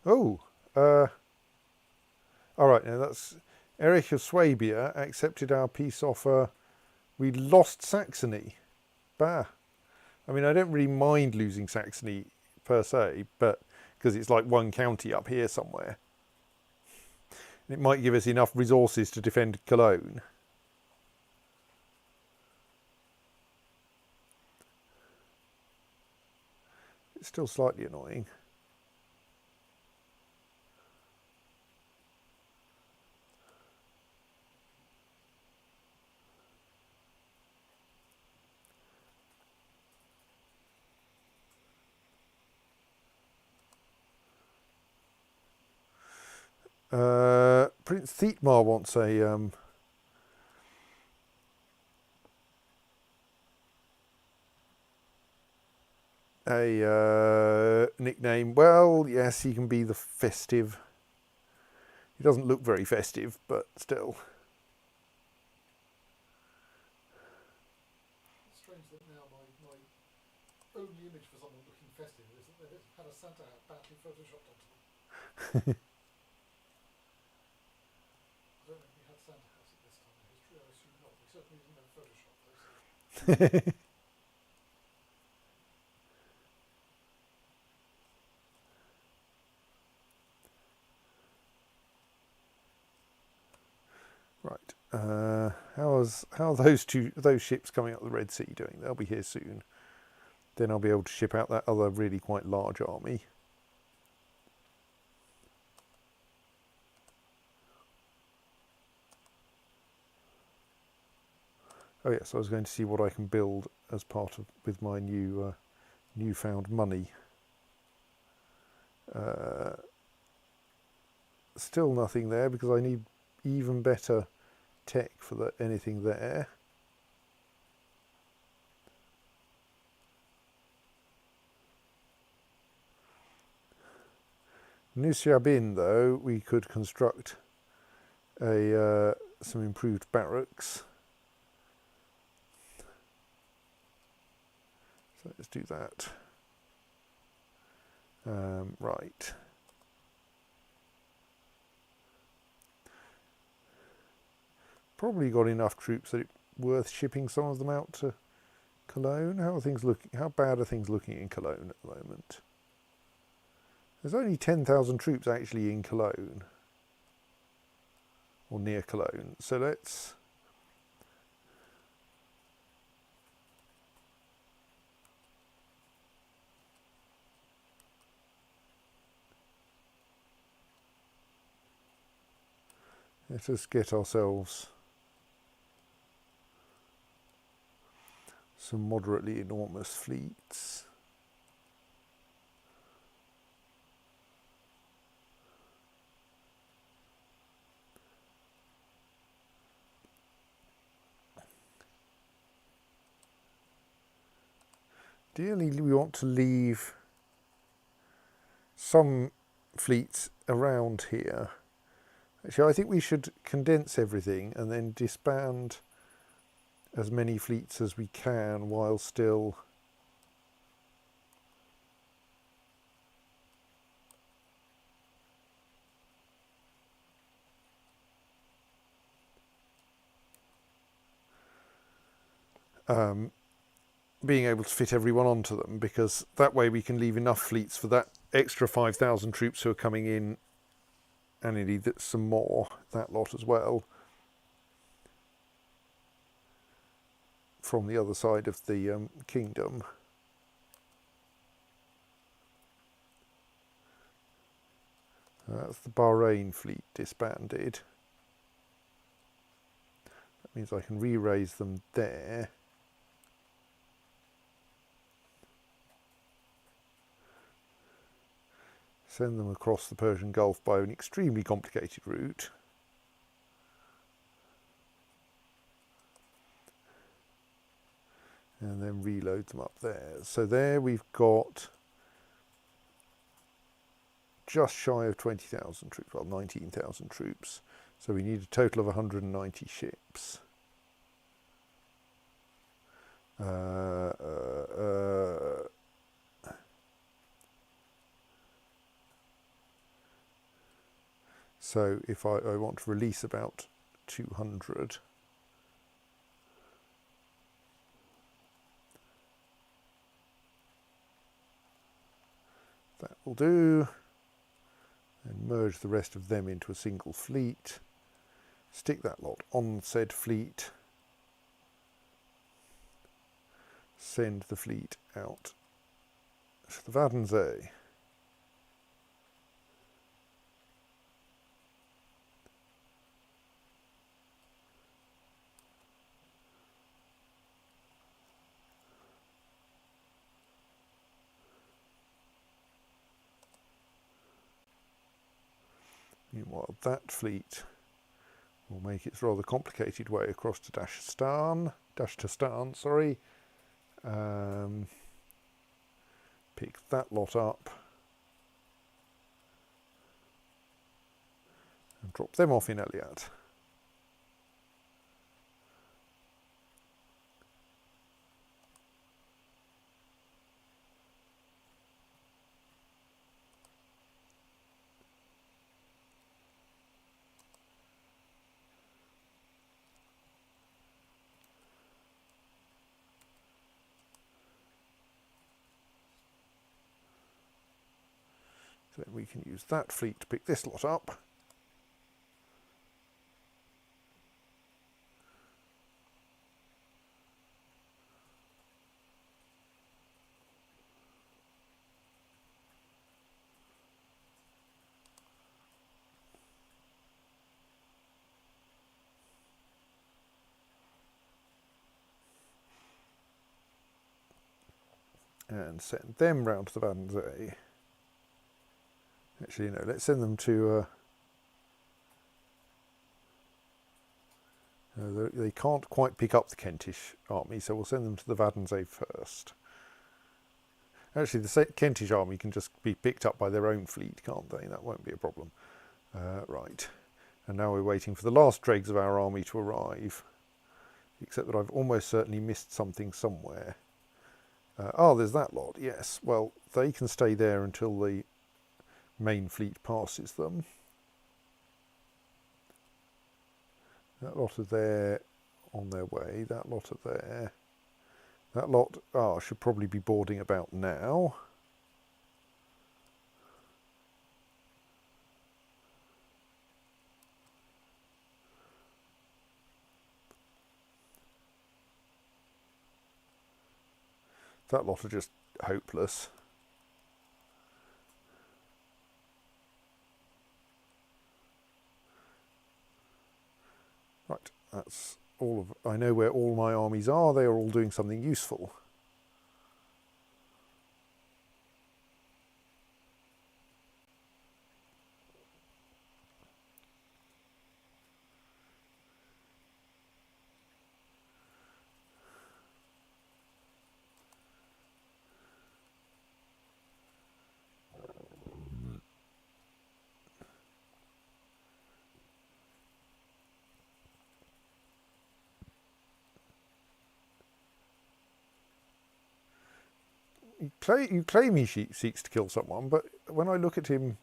B: Oh, all right, now that's Erich of Swabia accepted our peace offer. We lost Saxony. Bah. I mean, I don't really mind losing Saxony per se, but because it's like one county up here somewhere. And it might give us enough resources to defend Cologne. It's still slightly annoying. Prince Thietmar wants a nickname. Well, yes, he can be the festive. He doesn't look very festive, but still.
D: It's strange that now my only image for someone looking festive is that they've had a Santa hat badly photoshopped onto them. I don't know if we had Santa hats at this time in history. I assume not. We certainly didn't have Photoshop those.
B: Right. How are those ships coming up the Red Sea doing? They'll be here soon. Then I'll be able to ship out that other really quite large army. Oh yes, I was going to see what I can build as part of with my new newfound money. Still nothing there because I need even better tech for anything there. Nusaybin, though, we could construct some improved barracks. So let's do that. Right. Probably got enough troops that it's worth shipping some of them out to Cologne. How are things looking? How bad are things looking in Cologne at the moment? There's only 10,000 troops actually in Cologne, or near Cologne. So let's... Let us get ourselves some moderately enormous fleets. Ideally, we want to leave some fleets around here. Actually, I think we should condense everything and then disband as many fleets as we can while still being able to fit everyone onto them, because that way we can leave enough fleets for that extra 5,000 troops who are coming in, and indeed some more, that lot as well, from the other side of the kingdom. That's the Bahrain fleet disbanded. That means I can re-raise them there. Send them across the Persian Gulf by an extremely complicated route. And then reload them up there. So there we've got just shy of 20,000 troops, well 19,000 troops. So we need a total of 190 ships. So if I want to release about 200, that will do, and merge the rest of them into a single fleet, stick that lot on said fleet, send the fleet out to the Wadensee. Meanwhile, that fleet will make its rather complicated way across to Dashtastan, sorry. Pick that lot up and drop them off in Eliat. So we can use that fleet to pick this lot up. And send them round to the Wadensee. Actually, no, let's send them to... they can't quite pick up the Kentish army, so we'll send them to the Wadensee first. Actually, the Kentish army can just be picked up by their own fleet, can't they? That won't be a problem. Right. And now we're waiting for the last dregs of our army to arrive. Except that I've almost certainly missed something somewhere. There's that lot, yes. Well, they can stay there until the main fleet passes them. That lot are there on their way. That lot are there. That lot should probably be boarding about now. That lot are just hopeless. Right, that's all of. I know where all my armies are. They are all doing something useful. You claim he seeks to kill someone, but when I look at him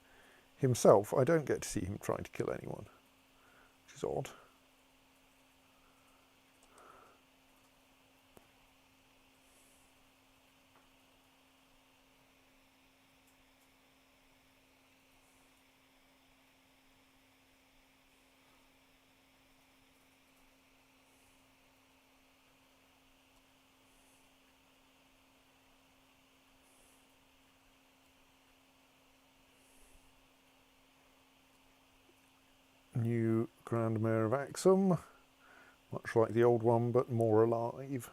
B: himself, I don't get to see him trying to kill anyone, which is odd. New Grand Mayor of Axum, much like the old one, but more alive.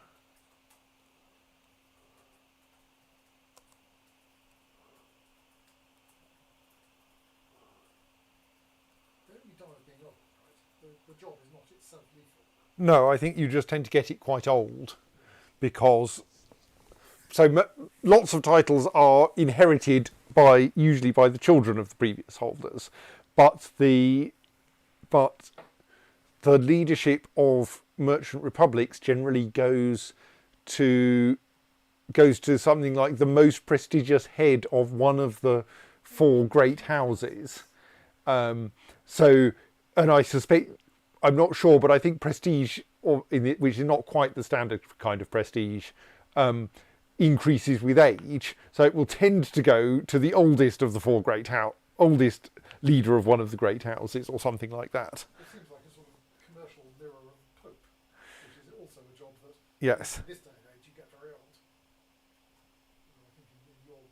D: Don't you die of being old, right? The job is not itself lethal.
B: No, I think you just tend to get it quite old, because lots of titles are inherited usually by the children of the previous holders, but the leadership of merchant republics generally goes to something like the most prestigious head of one of the four great houses. And I suspect, I'm not sure, but I think prestige, which is not quite the standard kind of prestige, increases with age. So it will tend to go to the oldest of the four oldest leader of one of the great houses, or something like that.
D: It seems like a sort of commercial mirror of Pope, which is also a job that,
B: Yes.
D: in this day and age, you get very old. I think in your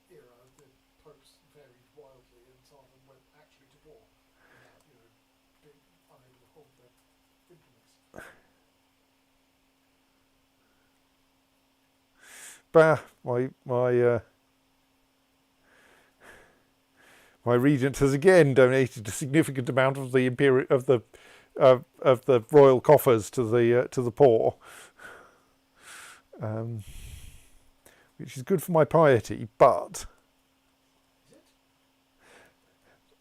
D: era, the popes varied wildly, and some of them went actually to war without, being unable to hold their implements.
B: Bah, my regent has again donated a significant amount of the of the royal coffers to the poor, which is good for my piety. But
D: Is it?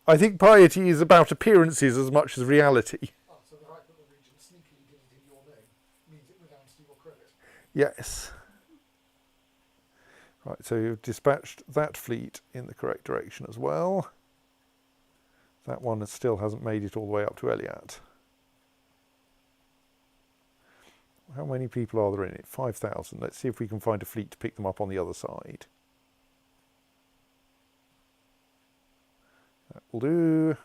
B: I think piety is about appearances as much as reality.
D: Ah, so the fact that the regent sneakily did it in your name means it redounds to your credit.
B: Yes. Right, so you've dispatched that fleet in the correct direction as well. That one still hasn't made it all the way up to Eliat. How many people are there in it? 5,000. Let's see if we can find a fleet to pick them up on the other side. That will do.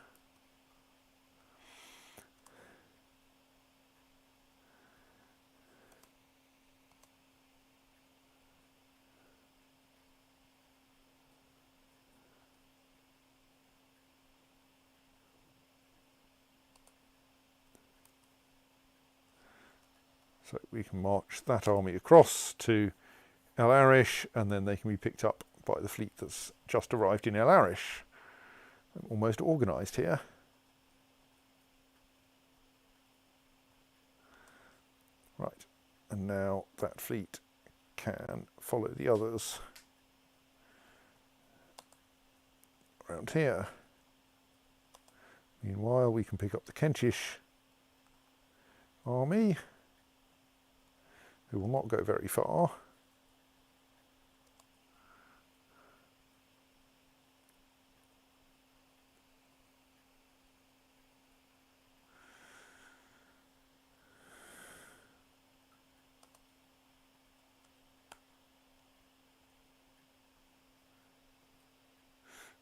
B: So we can march that army across to El Arish, and then they can be picked up by the fleet that's just arrived in El Arish. I'm almost organised here. Right, and now that fleet can follow the others around here. Meanwhile, we can pick up the Kentish army, who will not go very far.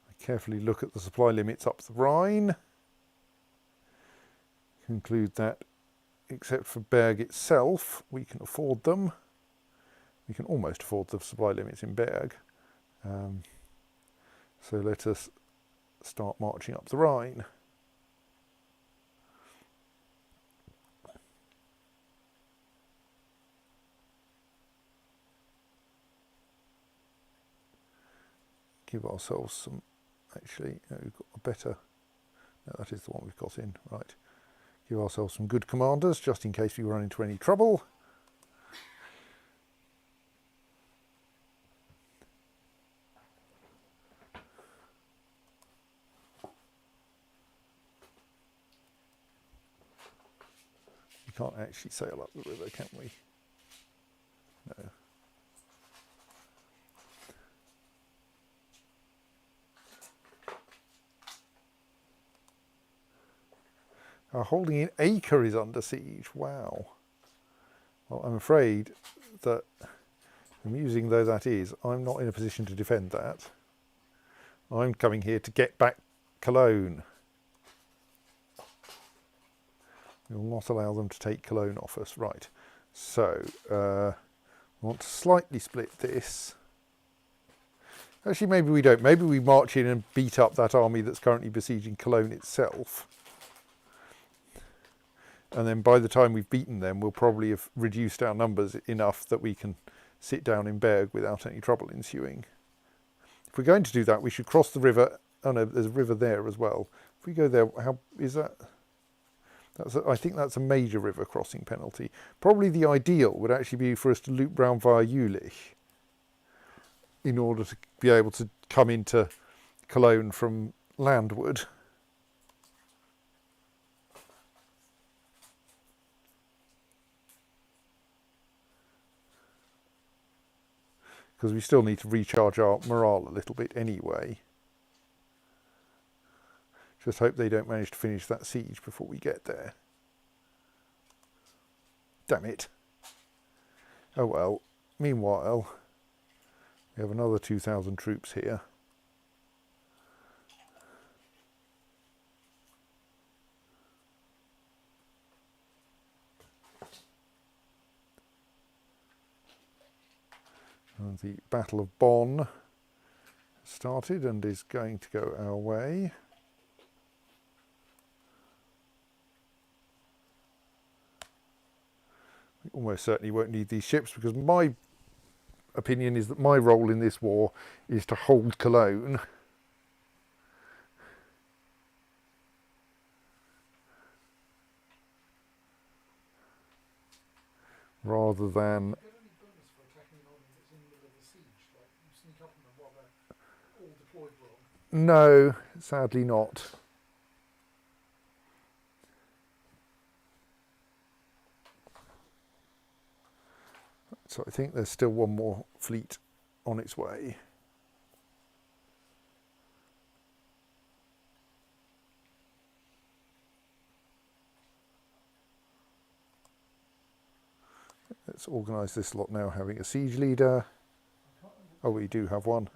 B: I carefully look at the supply limits up the Rhine. Conclude that except for Berg itself, we can afford them. We can almost afford the supply limits in Berg. So let us start marching up the Rhine. give ourselves some, actually, no, we've got a better, no, that is the one we've got in, right. Give ourselves some good commanders, just in case we run into any trouble. We can't actually sail up the river, can we? No. Our holding in Acre is under siege. Wow. Well, I'm afraid that, amusing though that is, I'm not in a position to defend that. I'm coming here to get back Cologne. We will not allow them to take Cologne off us. Right. So, we want to slightly split this. Actually, maybe we don't. Maybe we march in and beat up that army that's currently besieging Cologne itself. And then by the time we've beaten them, we'll probably have reduced our numbers enough that we can sit down in Berg without any trouble ensuing. If we're going to do that, we should cross the river. Oh no, there's a river there as well. If we go there, how is that? I think that's a major river crossing penalty. Probably the ideal would actually be for us to loop round via Jülich in order to be able to come into Cologne from landward. Because we still need to recharge our morale a little bit anyway. Just hope they don't manage to finish that siege before we get there. Damn it. Oh well. Meanwhile, we have another 2,000 troops here. And the Battle of Bonn started and is going to go our way. We almost certainly won't need these ships because my opinion is that my role in this war is to hold Cologne. Rather than...
D: Do you get any bonus for attacking an army that's in the middle of a siege? Like, you sneak up on them while they're all deployed wrong?
B: No, sadly not. So I think there's still one more fleet on its way. Let's organise this lot now, having a siege leader. Oh, we do have one.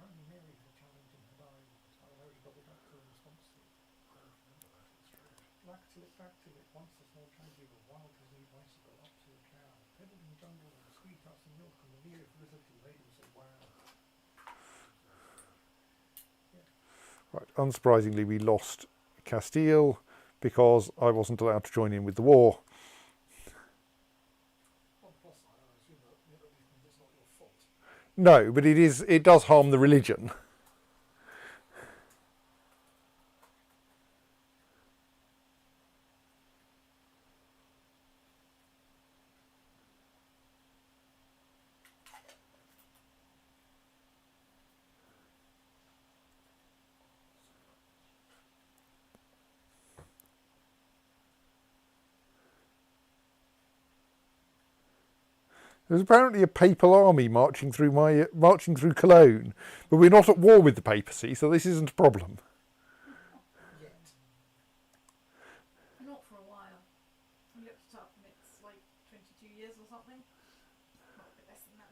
B: Right, unsurprisingly, we lost Castile because I wasn't allowed to join in with the war.
D: On the plus side, I assume that at least means it's not your fault.
B: No, but it does harm the religion. There's apparently a papal army marching through Cologne, but we're not at war with the papacy, so this isn't a problem.
D: Yet.
C: Not for a while. I looked it up and it's like 22 years or something. Not a bit less than that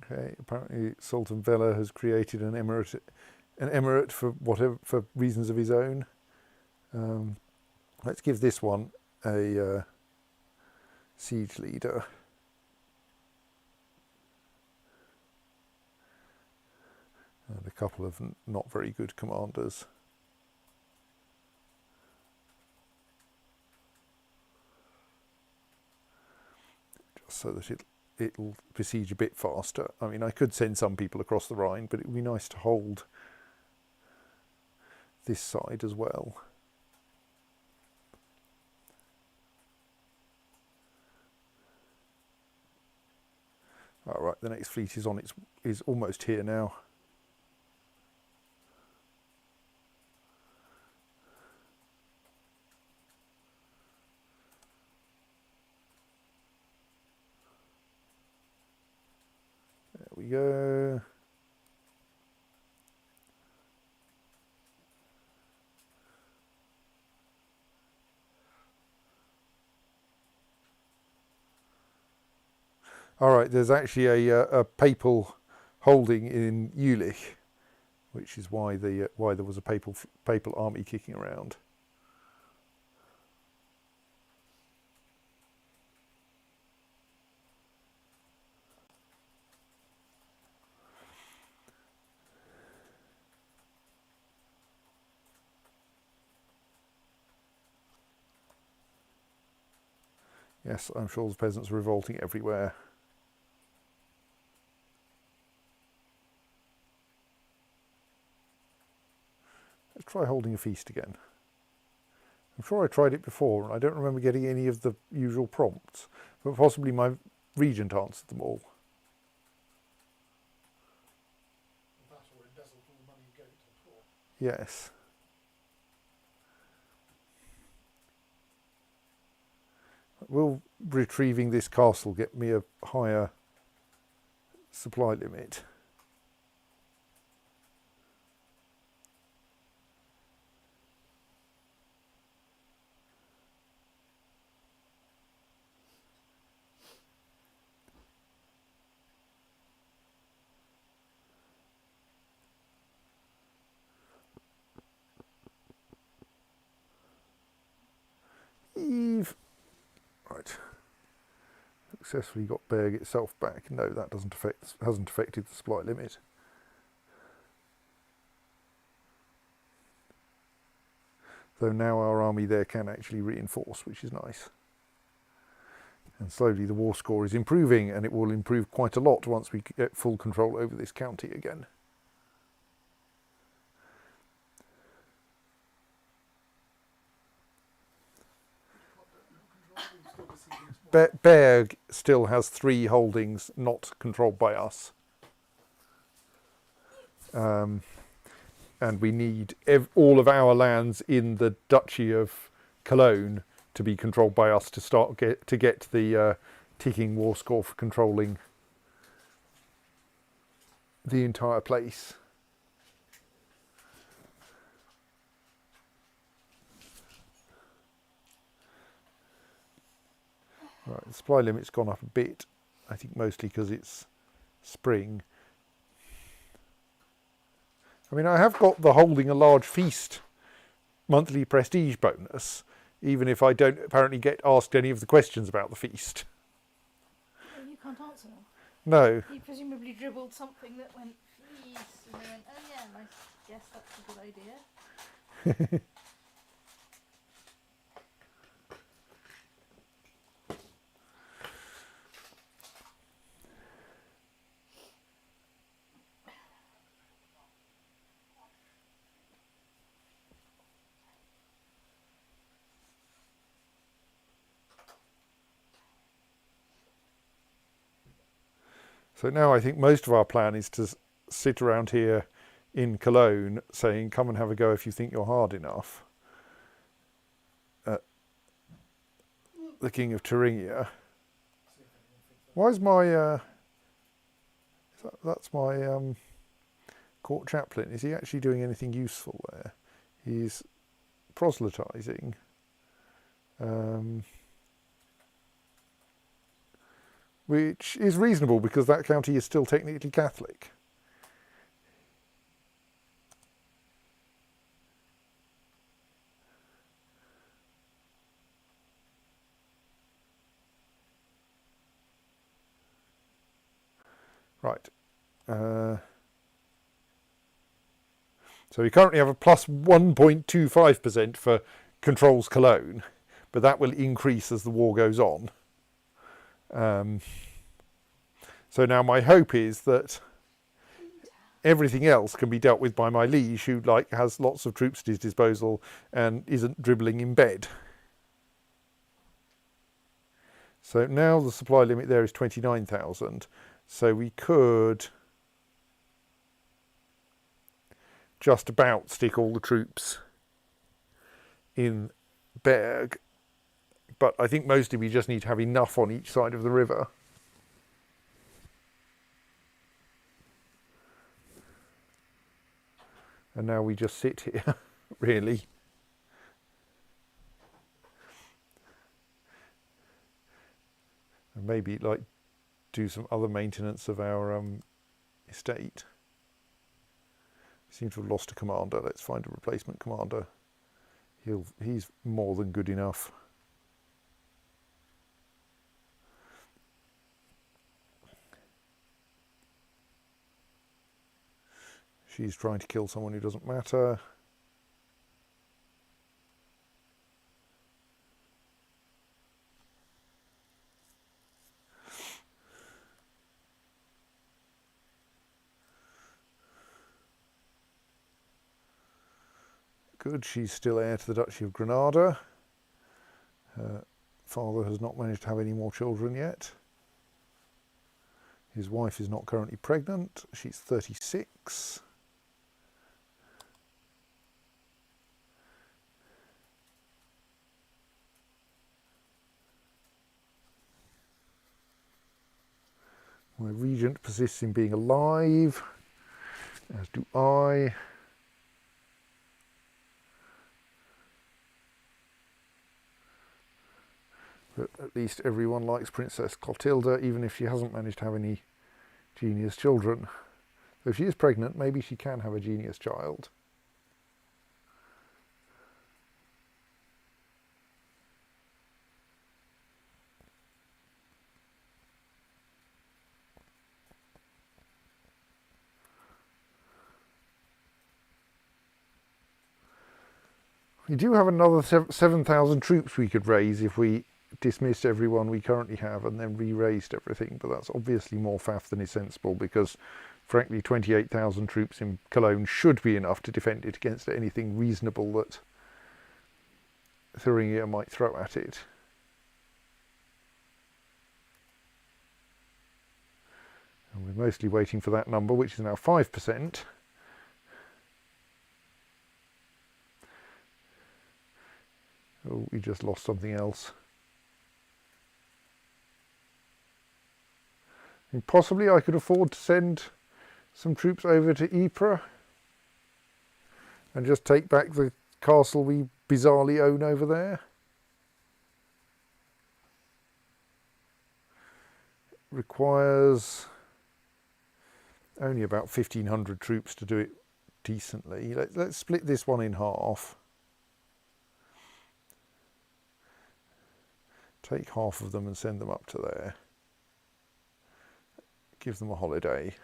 C: now.
B: Okay, apparently Sultan Vela has created an emirate for reasons of his own. Let's give this one a siege leader. And a couple of not very good commanders. so that it'll besiege a bit faster. I mean, I could send some people across the Rhine, but it would be nice to hold this side as well. All right, the next fleet is almost here now. There we go. All right, there's actually a papal holding in Jülich, which is why there was a papal army kicking around. Yes, I'm sure the peasants are revolting everywhere. Let's try holding a feast again. I'm sure I tried it before and I don't remember getting any of the usual prompts, but possibly my regent answered them all.
D: That or embezzled all the money you gave it to the poor.
B: Yes. Will retrieving this castle get me a higher supply limit? Eve. Right. Successfully got Berg itself back. No, that hasn't affected the supply limit. Though now our army there can actually reinforce, which is nice. And slowly the war score is improving, and it will improve quite a lot once we get full control over this county again. Berg still has 3 holdings not controlled by us. And we need all of our lands in the Duchy of Cologne to be controlled by us to get the ticking war score for controlling the entire place. Right, the supply limit's gone up a bit, I think mostly because it's spring. I mean, I have got the holding a large feast monthly prestige bonus, even if I don't apparently get asked any of the questions about the feast.
C: Well, you can't answer them.
B: No.
C: You presumably dribbled something that went feast, and they went, oh yeah, I guess that's a good idea.
B: So now I think most of our plan is to sit around here in Cologne saying, come and have a go if you think you're hard enough. The King of Thuringia. Why is my... that's my court chaplain. Is he actually doing anything useful there? He's proselytizing. Which is reasonable because that county is still technically Catholic. Right. So we currently have a plus 1.25% for controls Cologne, but that will increase as the war goes on. Um, so now my hope is that everything else can be dealt with by my liege, who like has lots of troops at his disposal and isn't dribbling in bed. So now the supply limit there is 29,000. So we could just about stick all the troops in Berg. But I think mostly we just need to have enough on each side of the river. And now we just sit here, really. And maybe like do some other maintenance of our estate. We seem to have lost a commander. Let's find a replacement commander. He's more than good enough. She's trying to kill someone who doesn't matter. Good, she's still heir to the Duchy of Granada. Her father has not managed to have any more children yet. His wife is not currently pregnant. She's 36. My regent persists in being alive, as do I. But at least everyone likes Princess Clotilda, even if she hasn't managed to have any genius children. So if she is pregnant, maybe she can have a genius child. We do have another 7,000 troops we could raise if we dismissed everyone we currently have and then re-raised everything, but that's obviously more faff than is sensible, because frankly 28,000 troops in Cologne should be enough to defend it against anything reasonable that Thuringia might throw at it. And we're mostly waiting for that number, which is now 5%. Oh, we just lost something else. And possibly I could afford to send some troops over to Ypres and just take back the castle we bizarrely own over there. It requires only about 1,500 troops to do it decently. Let's split this one in half. Take half of them and send them up to there. Give them a holiday.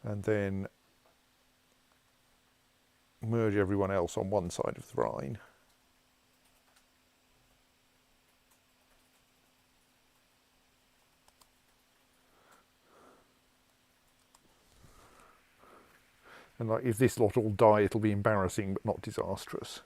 B: And then merge everyone else on one side of the Rhine. And like, if this lot all die, it'll be embarrassing but not disastrous.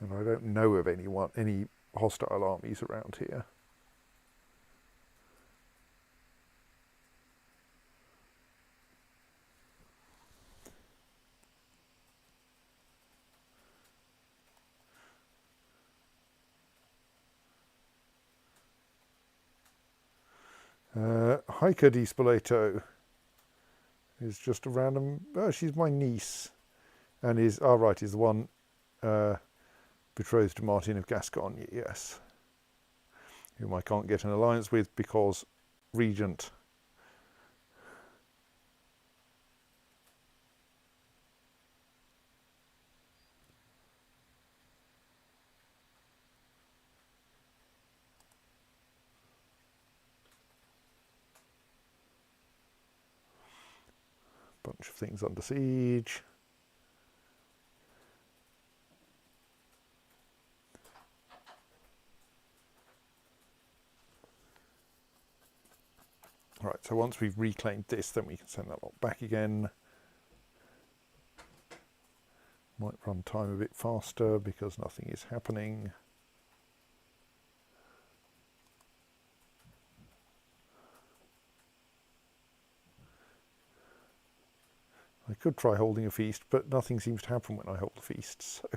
B: And I don't know of any hostile armies around here. Heike di Spoleto is just a random. Oh, she's my niece, and is is the one betrothed to Martin of Gascogne. Yes, whom I can't get an alliance with because regent. bunch of things under siege. Right, so once we've reclaimed this, then we can send that lot back again. Might run time a bit faster because nothing is happening. I could try holding a feast, but nothing seems to happen when I hold a feast, so...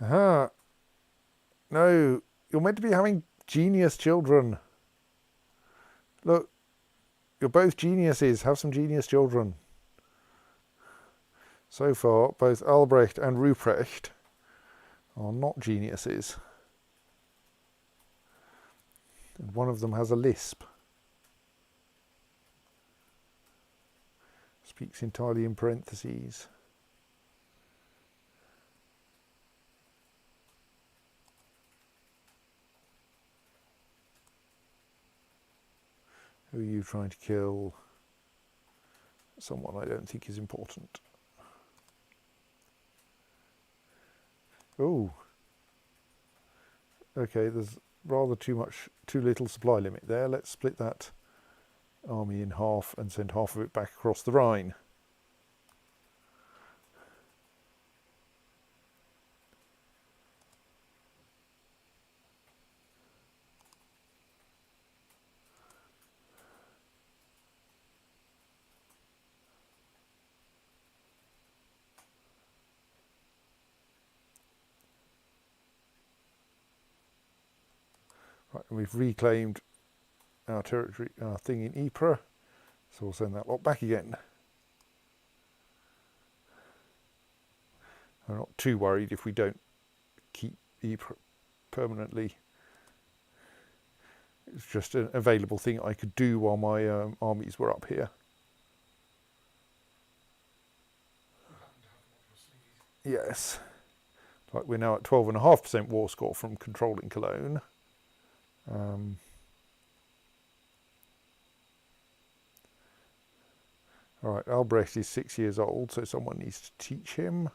B: Aha! No, you're meant to be having genius children. Look, you're both geniuses. Have some genius children. So far, both Albrecht and Ruprecht are not geniuses. And one of them has a lisp. Speaks entirely in parentheses. Who are you trying to kill? Someone I don't think is important. Oh. Okay, there's rather too little supply limit there. Let's split that army in half and send half of it back across the Rhine. Right, and we've reclaimed our territory, our thing in Ypres, so we'll send that lot back again. I'm not too worried if we don't keep Ypres permanently. It's just an available thing I could do while my armies were up here. Yes. Like we're now at 12.5% war score from controlling Cologne. Alright, Albrecht is 6 years old, so someone needs to teach him.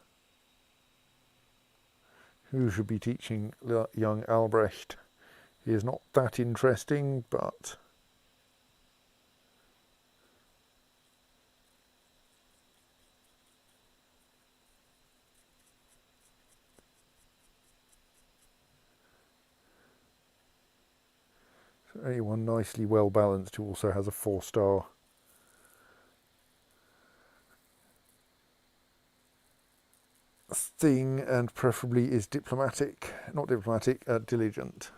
B: Who should be teaching young Albrecht? He is not that interesting, but... So anyone nicely well balanced who also has a 4-star thing and preferably is diplomatic, not diplomatic, diligent.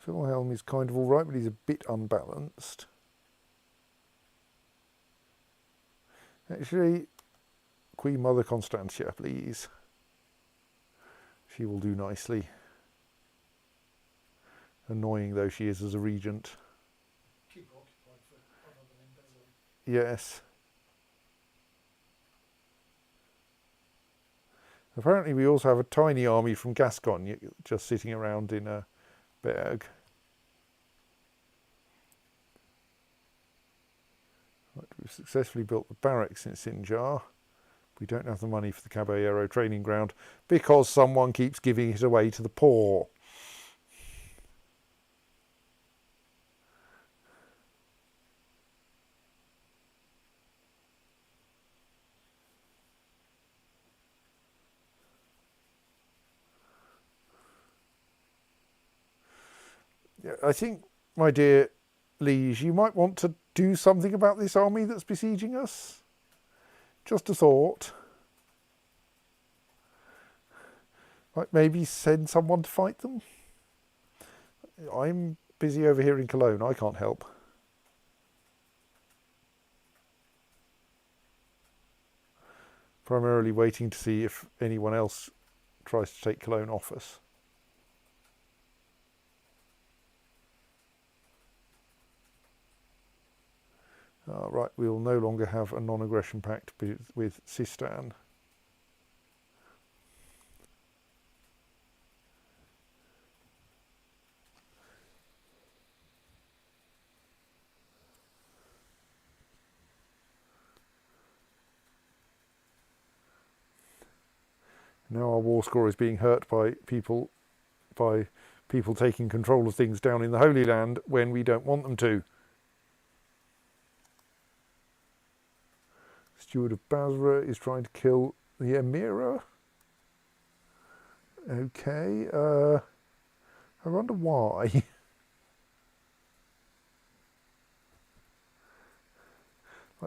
B: Wilhelm is kind of alright, but he's a bit unbalanced. Actually, Queen Mother Constantia, please. She will do nicely. Annoying though she is as a regent.
D: Keep her occupied for other than embezzling.
B: Yes. Apparently we also have a tiny army from Gascogne just sitting around in a Berg. Right, we've successfully built the barracks in Sinjar. We don't have the money for the Caballero training ground because someone keeps giving it away to the poor. Yeah, I think, my dear liege, you might want to do something about this army that's besieging us. Just a thought. Like maybe send someone to fight them. I'm busy over here in Cologne. I can't help. Primarily waiting to see if anyone else tries to take Cologne off us. Right, we will no longer have a non-aggression pact with Sistan. Now our war score is being hurt by people taking control of things down in the Holy Land when we don't want them to. Steward of Basra is trying to kill the Emira. Okay, I wonder why.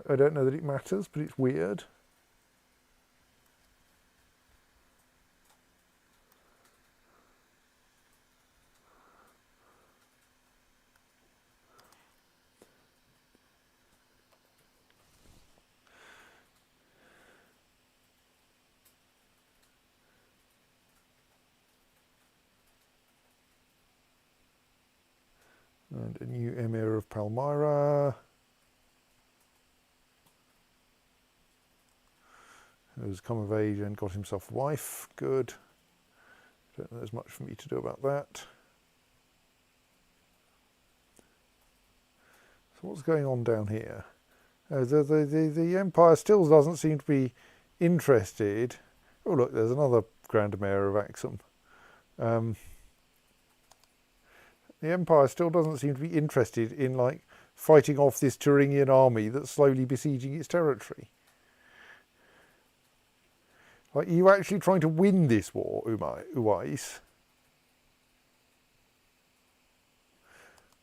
B: I don't know that it matters, but it's weird. And a new Emir of Palmyra. Who's come of age and got himself a wife. Good. Don't know there's much for me to do about that. So what's going on down here? The Empire still doesn't seem to be interested. Oh look, there's another Grand Emir of Axum. The Empire still doesn't seem to be interested in like fighting off this Thuringian army that's slowly besieging its territory. Like, are you actually trying to win this war, Uwais?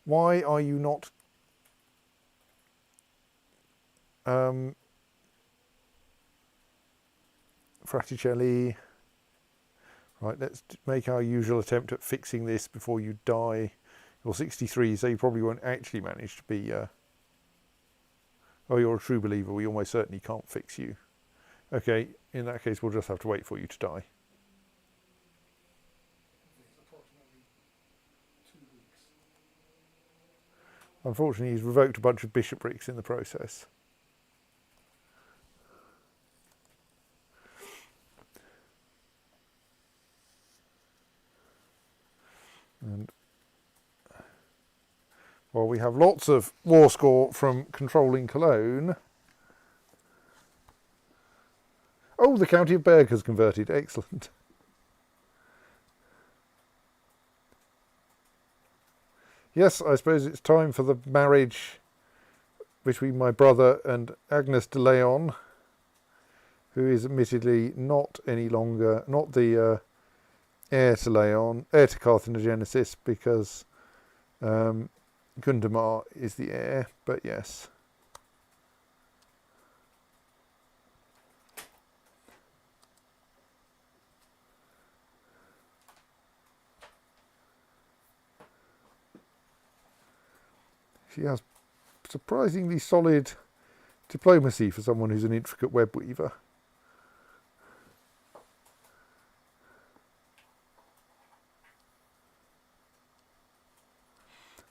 B: Why are you not Fraticelli? Right, let's make our usual attempt at fixing this before you die. You're 63, so you probably won't actually manage to be... Oh, you're a true believer. We almost certainly can't fix you. Okay, in that case, we'll just have to wait for you to die.
D: It's approximately 2 weeks.
B: Unfortunately, he's revoked a bunch of bishoprics in the process. And well, we have lots of war score from controlling Cologne. Oh, the County of Berg has converted. Excellent. Yes, I suppose it's time for the marriage between my brother and Agnes de Leon, who is admittedly not any longer, not the heir to Leon, heir to Carthenogenesis, because Gundamar is the heir, but yes. She has surprisingly solid diplomacy for someone who's an intricate web weaver.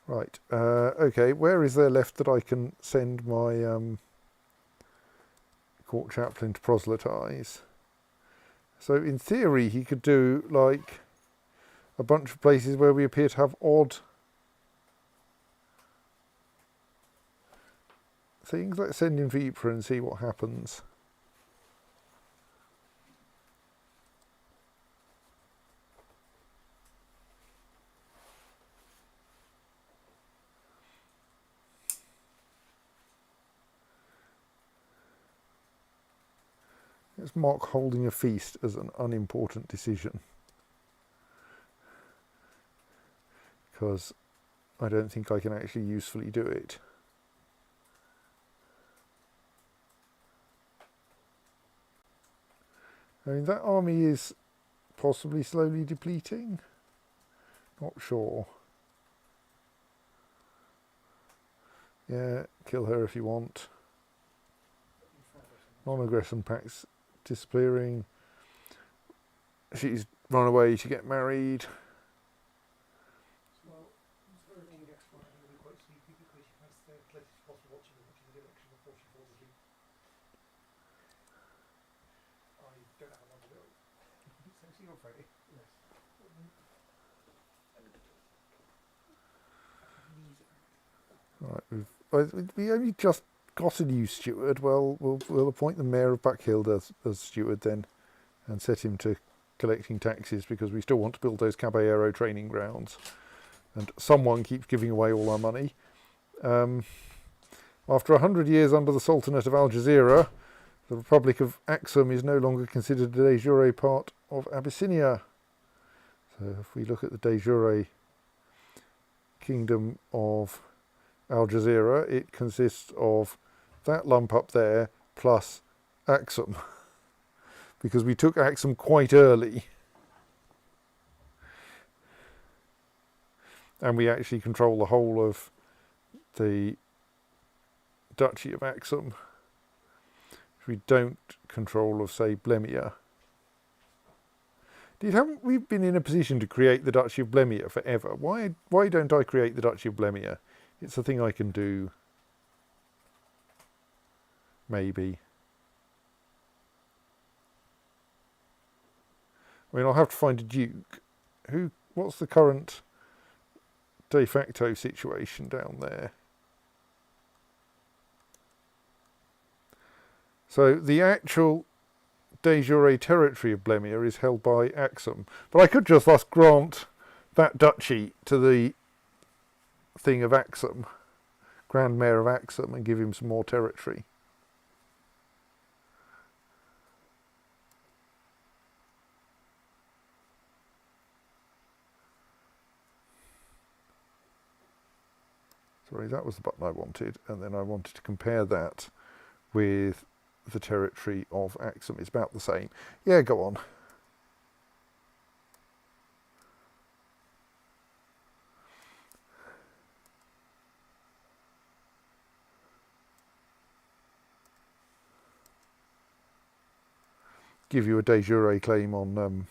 B: Right, okay, where is there left that I can send my court chaplain to proselytise? So in theory he could do like a bunch of places where we appear to have odd things. Let's send him for Ypres and see what happens. Let's mark holding a feast as an unimportant decision, because I don't think I can actually usefully do it. I mean, that army is possibly slowly depleting. Not sure. Yeah, kill her if you want. Non-aggression pacts disappearing. She's run away to get married.
D: Well, it's very index file, really quite you keep it because you can stay as close as possible watching the direction before she falls asleep. I don't have a number to it. So see you on Friday. Yes.
B: Right, we only just got a new steward. Well, we'll appoint the mayor of Buckhill as steward then, and set him to collecting taxes because we still want to build those Caballero training grounds, and someone keeps giving away all our money. After 100 years under the Sultanate of Aljazeera, the Republic of Aksum is no longer considered a de jure part of Abyssinia. So if we look at the de jure kingdom of Aljazeera, it consists of that lump up there plus Aksum, because we took Aksum quite early, and we actually control the whole of the Duchy of Aksum. We don't control of, say, Blemia. Haven't we been in a position to create the Duchy of Blemia forever? Why don't I create the Duchy of Blemia? It's a thing I can do. Maybe. I mean, I'll have to find a duke. What's the current de facto situation down there? So the actual de jure territory of Blemia is held by Aksum. But I could just thus grant that duchy to the thing of Aksum, Grand Mayor of Aksum, and give him some more territory. Sorry, that was the button I wanted, and then I wanted to compare that with the territory of Aksum. It's about the same. Yeah, go on. Give you a de jure claim on the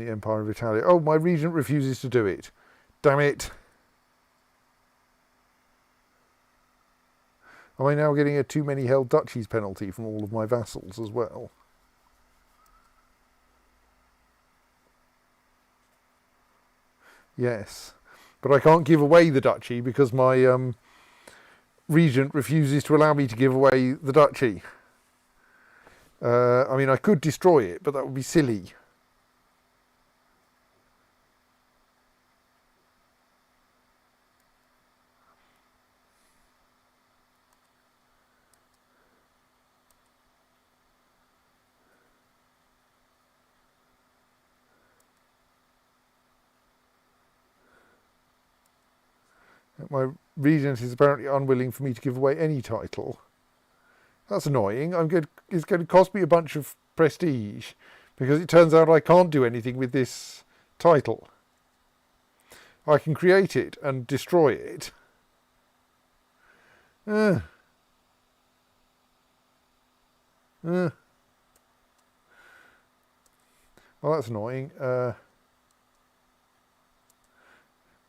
B: Empire of Italia. Oh, my regent refuses to do it. Damn it. Am I now getting a too many held duchies penalty from all of my vassals as well? Yes. But I can't give away the duchy because my regent refuses to allow me to give away the duchy. I mean, I could destroy it, but that would be silly. My regent is apparently unwilling for me to give away any title. That's annoying. It's going to cost me a bunch of prestige because it turns out I can't do anything with this title. I can create it and destroy it. Well, that's annoying.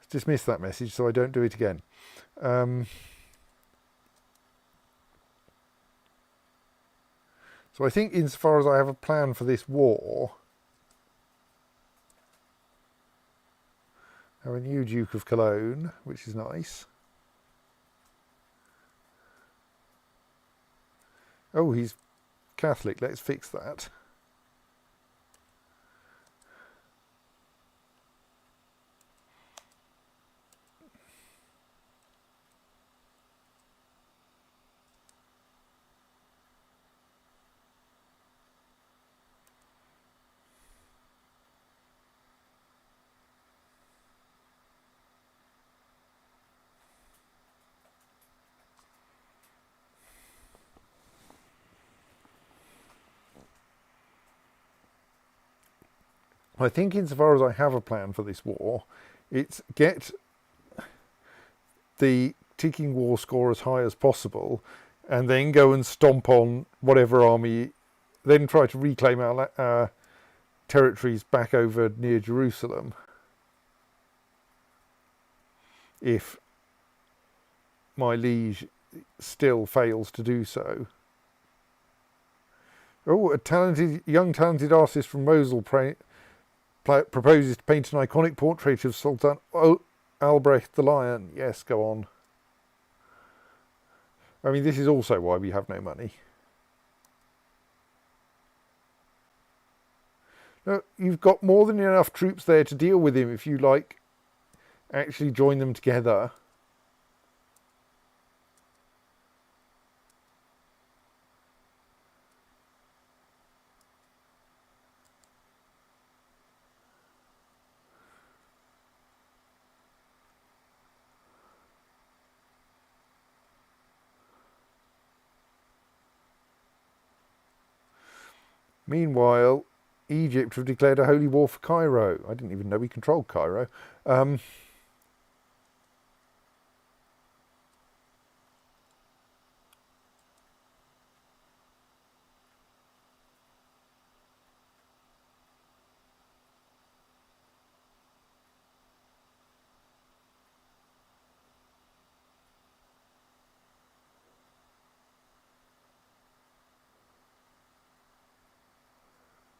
B: Dismiss that message so I don't do it again. So I think insofar as I have a plan for this war, I have a new Duke of Cologne, which is nice. Oh, he's Catholic. Let's fix that. I think insofar as I have a plan for this war, it's get the ticking war score as high as possible and then go and stomp on whatever army, then try to reclaim our territories back over near Jerusalem if my liege still fails to do so. Oh, a young talented artist from Mosul proposes to paint an iconic portrait of Sultan Albrecht the Lion. Yes, go on. I mean, this is also why we have no money. No, you've got more than enough troops there to deal with him if you, like, actually join them together. Meanwhile, Egypt have declared a holy war for Cairo. I didn't even know we controlled Cairo.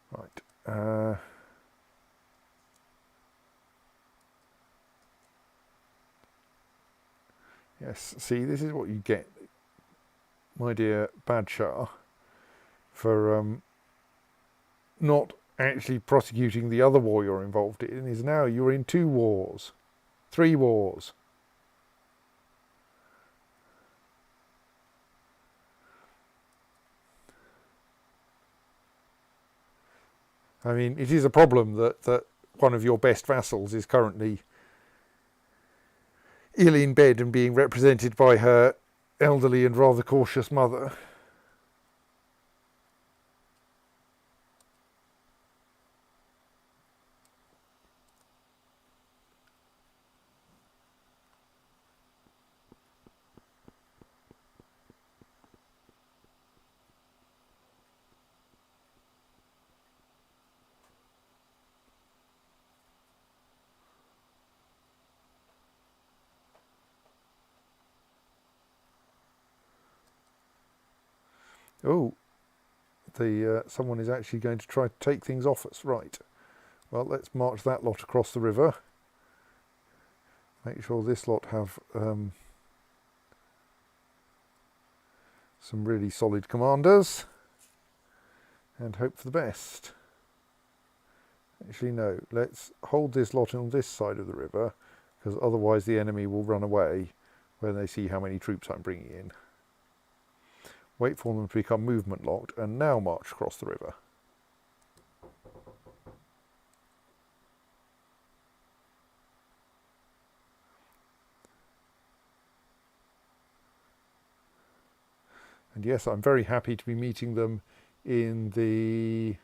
B: Right. Yes, see, this is what you get, my dear Badshah, for not actually prosecuting the other war you're involved in, is now you're in 2 wars, 3 wars. I mean, it is a problem that one of your best vassals is currently ill in bed and being represented by her elderly and rather cautious mother. Oh, someone is actually going to try to take things off us. Right. Well, let's march that lot across the river. Make sure this lot have some really solid commanders. And hope for the best. Actually, no. Let's hold this lot on this side of the river, because otherwise the enemy will run away when they see how many troops I'm bringing in. Wait for them to become movement locked, and now march across the river. And yes, I'm very happy to be meeting them in the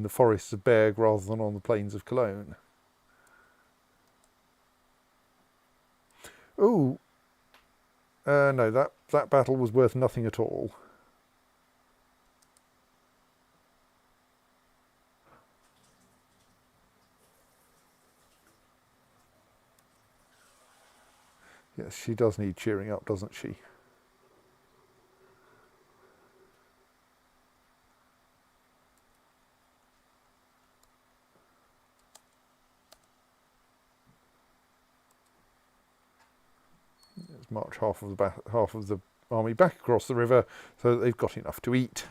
B: forests of Berg rather than on the plains of Cologne. Oh, no, that battle was worth nothing at all. Yes, she does need cheering up, doesn't she? Let's march half of the army back across the river so that they've got enough to eat.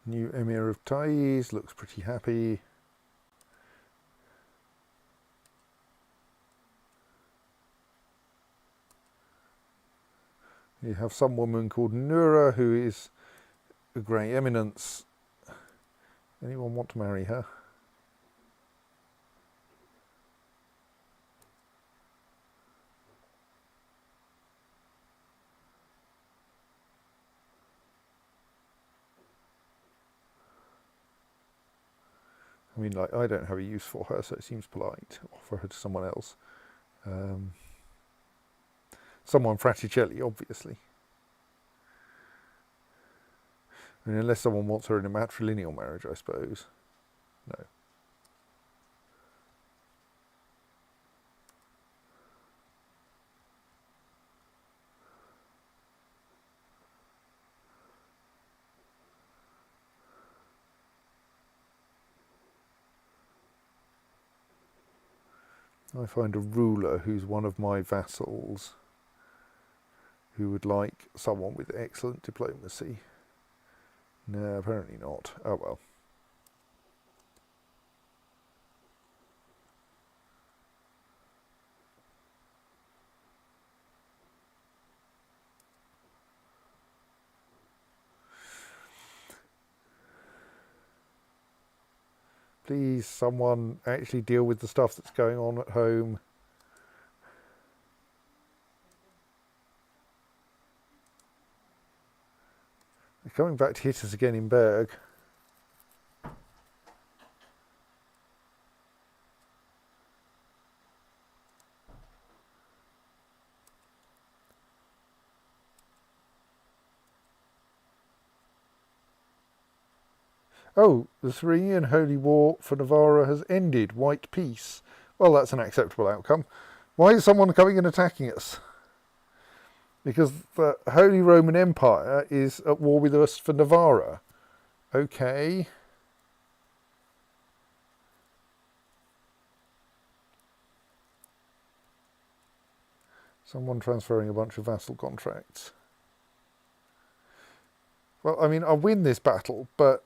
B: New Emir of Taiz looks pretty happy. You have some woman called Nura who is a grey eminence. Anyone want to marry her? I mean, like, I don't have a use for her, so it seems polite to offer her to someone else. Someone Fraticelli, obviously. I mean, unless someone wants her in a matrilineal marriage, I suppose. No. I find a ruler who's one of my vassals who would like someone with excellent diplomacy. No, apparently not. Oh well. Please, someone actually deal with the stuff that's going on at home. They're coming back to hit us again in Berg. Oh, the Serenian Holy War for Navarra has ended. White peace. Well, that's an acceptable outcome. Why is someone coming and attacking us? Because the Holy Roman Empire is at war with us for Navarra. Okay. Someone transferring a bunch of vassal contracts. Well, I mean, I'll win this battle, but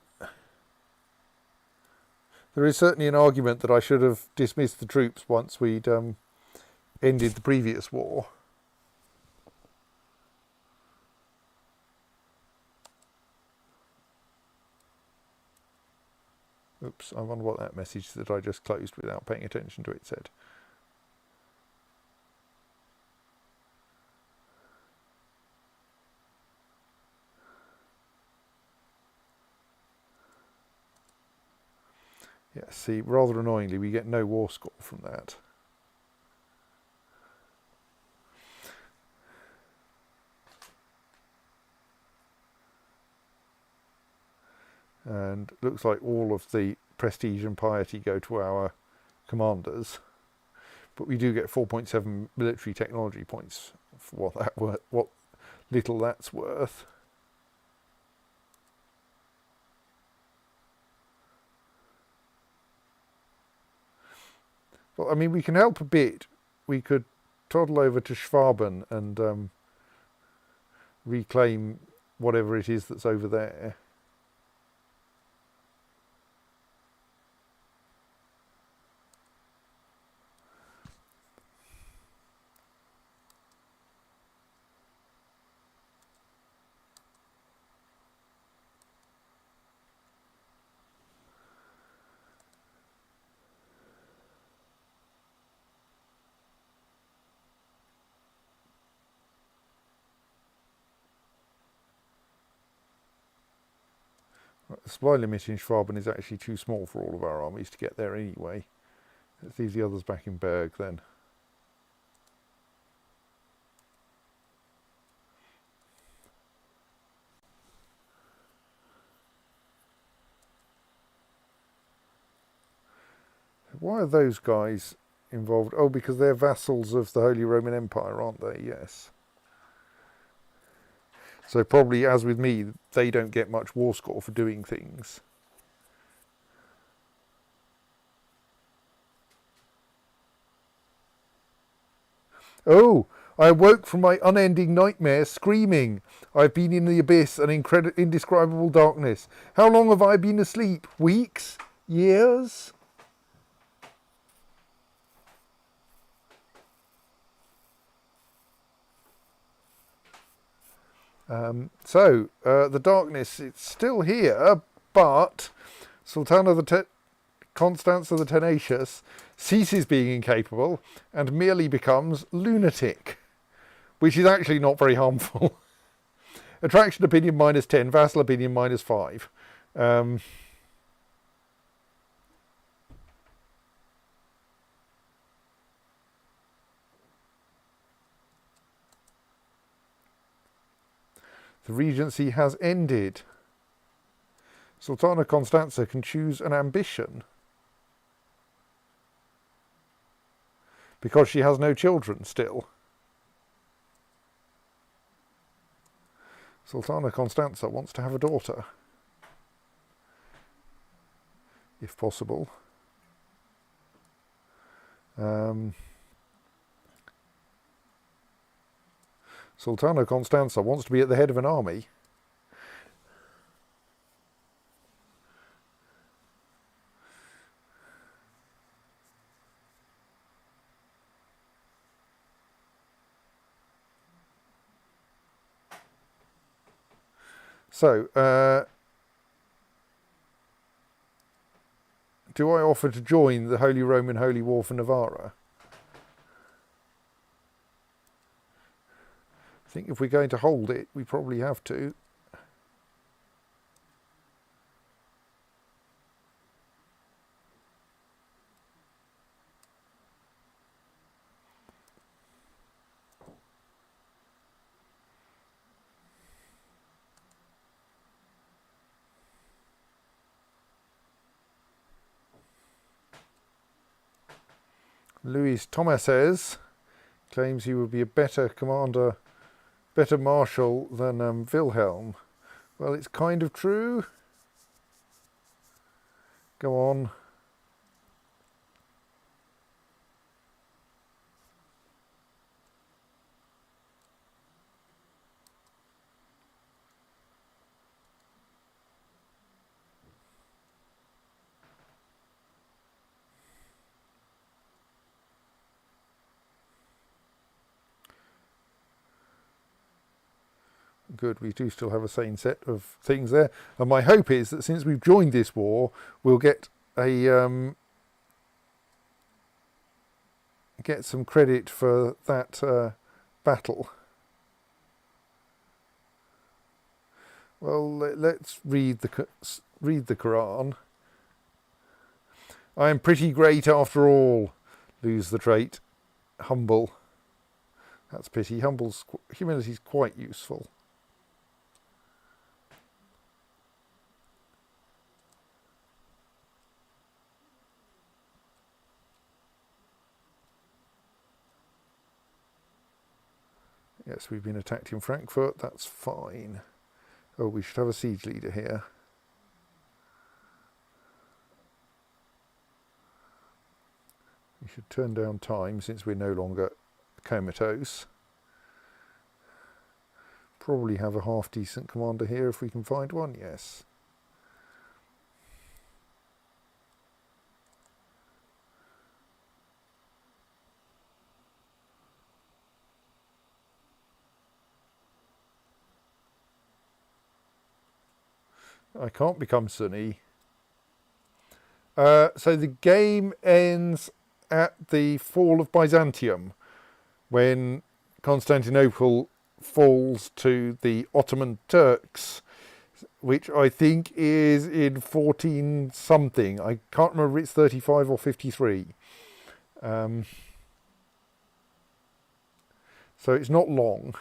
B: there is certainly an argument that I should have dismissed the troops once we'd ended the previous war. Oops, I wonder what that message that I just closed without paying attention to it said. Yeah, see, rather annoyingly, we get no war score from that. And looks like all of the prestige and piety go to our commanders, but we do get 4.7 military technology points for what little that's worth. Well, I mean, we can help a bit. We could toddle over to Schwaben and reclaim whatever it is that's over there. The supply limit in Schwaben is actually too small for all of our armies to get there anyway. Let's leave the others back in Berg then. Why are those guys involved? Oh, because they're vassals of the Holy Roman Empire, aren't they? Yes. So probably, as with me, they don't get much war score for doing things. Oh, I awoke from my unending nightmare screaming. I've been in the abyss and indescribable darkness. How long have I been asleep? Weeks? Years? The darkness, it's still here, but Sultana Constanza the Tenacious ceases being incapable and merely becomes lunatic, which is actually not very harmful. Attraction opinion -10, vassal opinion -5. The regency has ended. Sultana Constanza can choose an ambition because she has no children still. Sultana Constanza wants to have a daughter, if possible. Sultana Constanza wants to be at the head of an army. So, do I offer to join the Holy Roman Holy War for Navarra? I think if we're going to hold it, we probably have to. Luis Tomases claims he would be a better commander, better marshal than Wilhelm. Well, it's kind of true. Go on. Good, we do still have a sane set of things there. And my hope is that since we've joined this war, we'll get a get some credit for that battle. Well, let's read the Quran. I am pretty great after all. Lose the trait. Humble. That's pity. Humility is quite useful. Yes, we've been attacked in Frankfurt, that's fine. Oh, we should have a siege leader here. We should turn down time since we're no longer comatose. Probably have a half decent commander here if we can find one, yes. I can't become Sunni. So the game ends at the fall of Byzantium, when Constantinople falls to the Ottoman Turks, which I think is in 14 something. I can't remember if it's 35 or 53. So it's not long.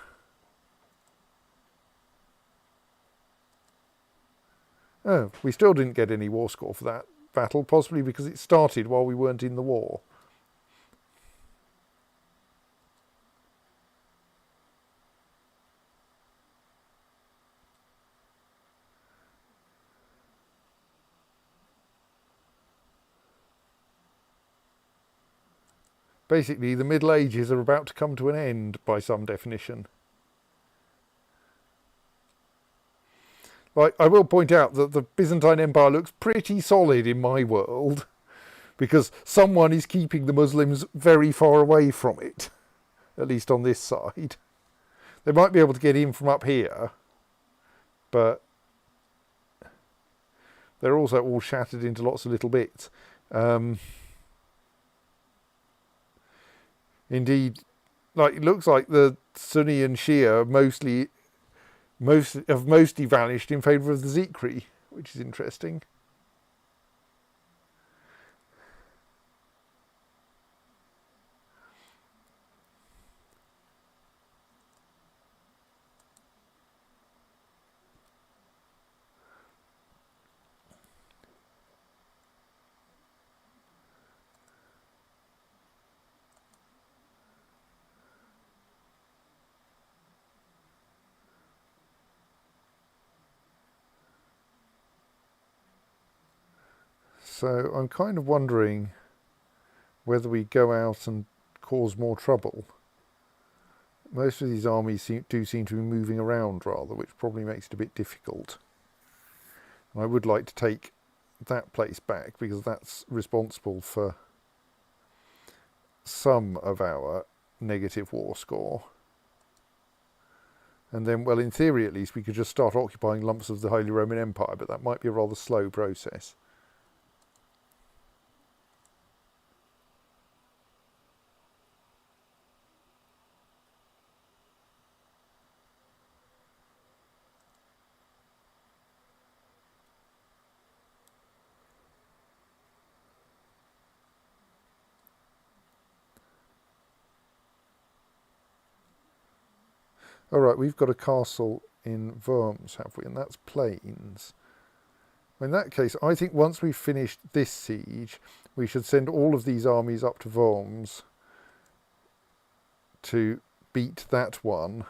B: Oh, we still didn't get any war score for that battle, possibly because it started while we weren't in the war. Basically, the Middle Ages are about to come to an end by some definition. Like, I will point out that the Byzantine Empire looks pretty solid in my world, because someone is keeping the Muslims very far away from it, at least on this side. They might be able to get in from up here, but they're also all shattered into lots of little bits. Indeed, like, it looks like the Sunni and Shia have mostly vanished in favour of the Zikri, which is interesting. So I'm kind of wondering whether we go out and cause more trouble. Most of these armies do seem to be moving around rather, which probably makes it a bit difficult. And I would like to take that place back because that's responsible for some of our negative war score. And then, well, in theory at least, we could just start occupying lumps of the Holy Roman Empire, but that might be a rather slow process. All right, we've got a castle in Worms, have we? And that's plains. In that case, I think once we've finished this siege, we should send all of these armies up to Worms to beat that one.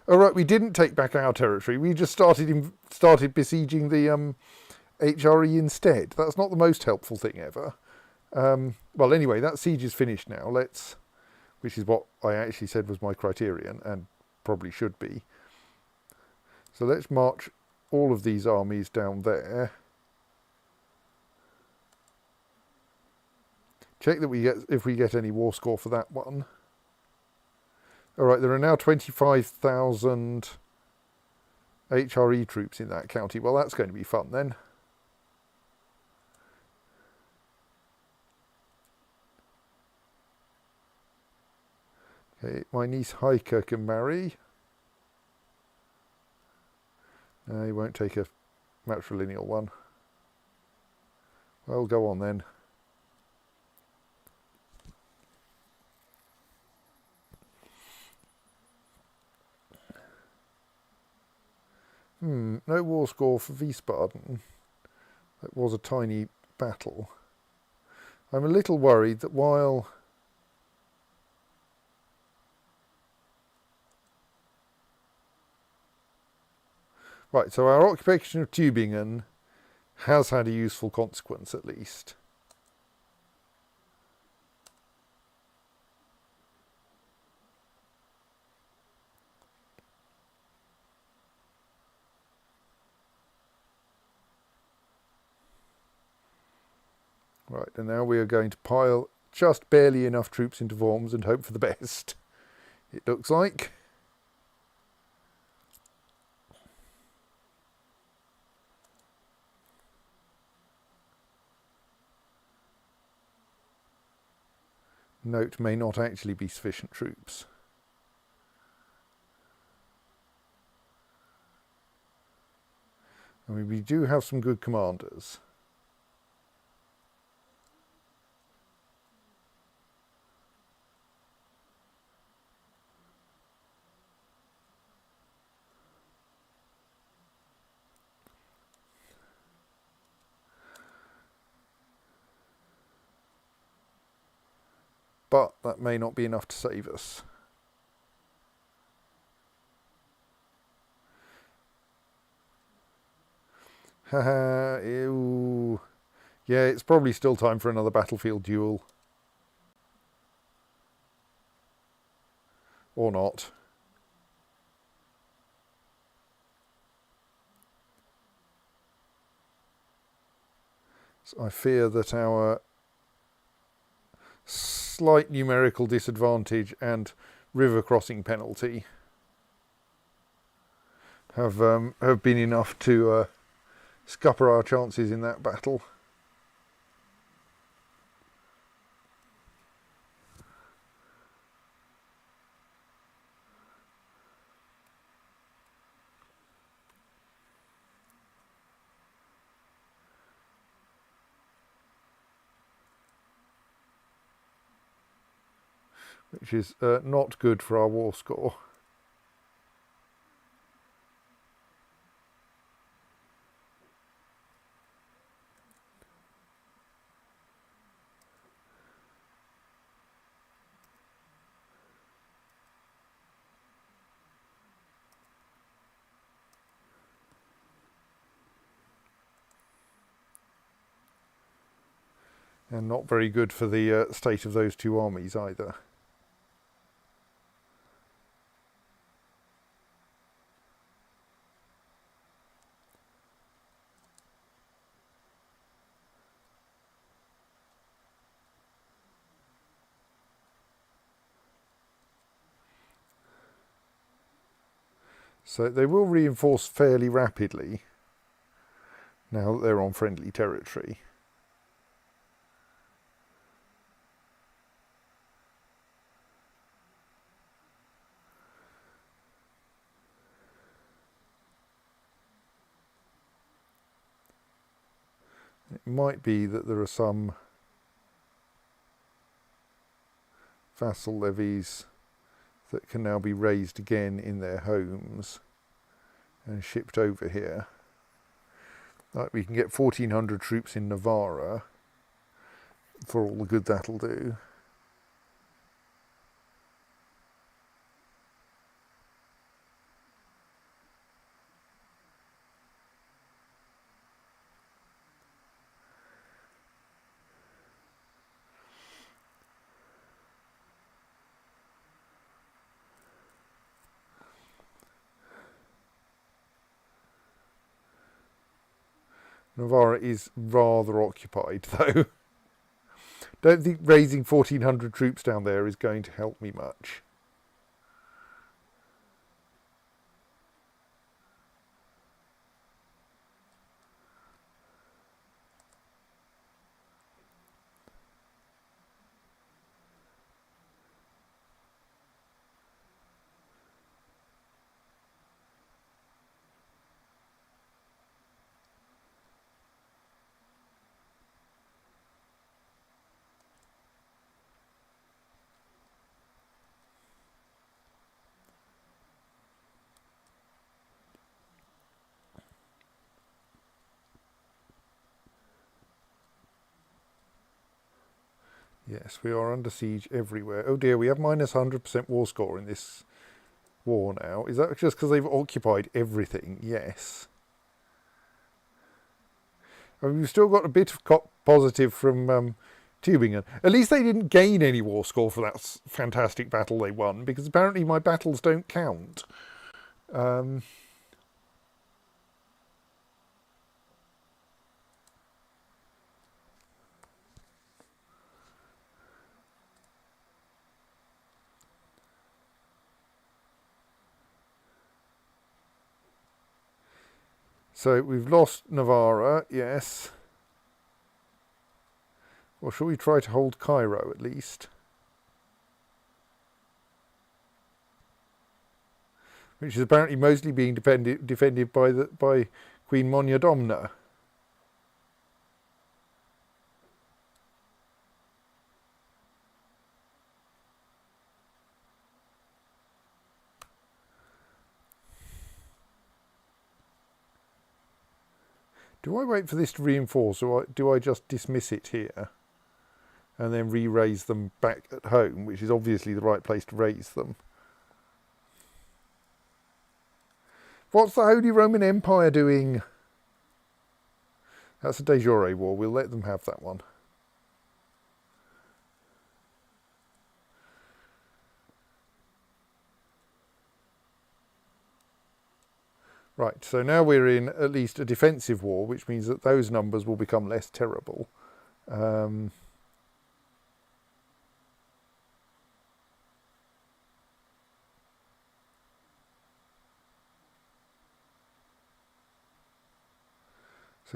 B: All right, we didn't take back our territory. We just started besieging the HRE instead. That's not the most helpful thing ever. Well, anyway, that siege is finished now. Which is what I actually said was my criterion, and probably should be. So let's march all of these armies down there. Check that if we get any war score for that one. All right, there are now 25,000 HRE troops in that county. Well, that's going to be fun then. Okay, my niece Heike can marry. No, he won't take a matrilineal one. Well, go on then. No war score for Wiesbaden. That was a tiny battle. I'm a little worried that while right, so our occupation of Tübingen has had a useful consequence at least. Right, and now we are going to pile just barely enough troops into Worms and hope for the best. It looks like. Note, may not actually be sufficient troops. I mean, we do have some good commanders. But that may not be enough to save us. Haha, ew. Yeah, it's probably still time for another battlefield duel. Or not. So I fear that our slight numerical disadvantage and river crossing penalty have been enough to scupper our chances in that battle. Which is not good for our war score. And not very good for the state of those two armies either. So they will reinforce fairly rapidly now that they're on friendly territory. It might be that there are some vassal levies that can now be raised again in their homes and shipped over here. Like we can get 1,400 troops in Navarra for all the good that'll do. Navarra is rather occupied though. Don't think raising 1,400 troops down there is going to help me much. Yes, we are under siege everywhere. Oh dear, we have minus 100% war score in this war now. Is that just because they've occupied everything? Yes. I mean, we've still got a bit of positive from Tübingen. At least they didn't gain any war score for that fantastic battle they won, because apparently my battles don't count. So we've lost Navarra, yes. Or shall we try to hold Cairo at least? Which is apparently mostly being defended by Queen Monia Domna. Do I wait for this to reinforce, or do I just dismiss it here and then re-raise them back at home, which is obviously the right place to raise them? What's the Holy Roman Empire doing? That's a de jure war. We'll let them have that one. Right, so now we're in at least a defensive war, which means that those numbers will become less terrible. So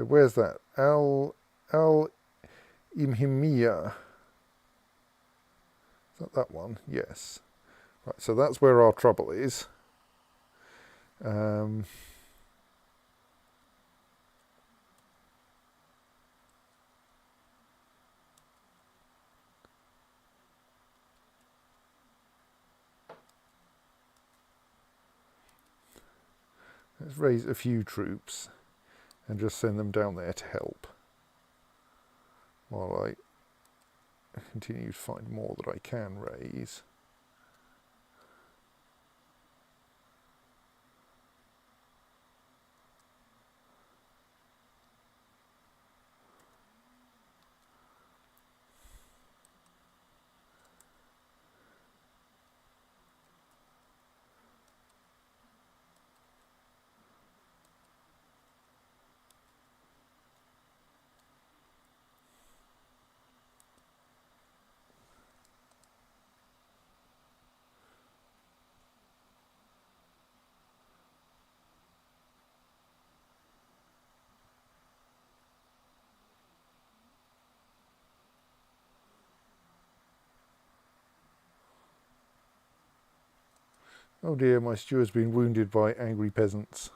B: where's that? Al Imhimiyah. Is that one? Yes. Right, so that's where our trouble is. Let's raise a few troops and just send them down there to help while I continue to find more that I can raise. Oh dear, my steward's been wounded by angry peasants.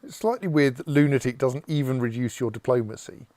B: It's slightly weird that lunatic doesn't even reduce your diplomacy.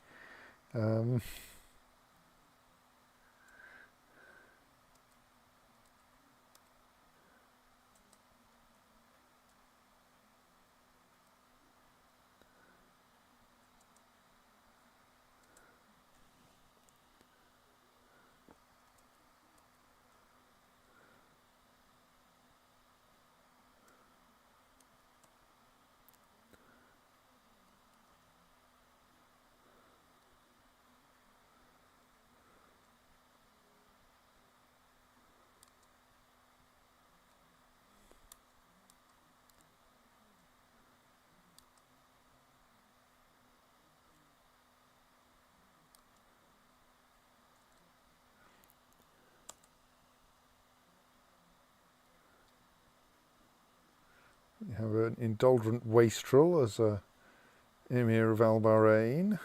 B: We have an indulgent wastrel as a emir of Al Bahrain.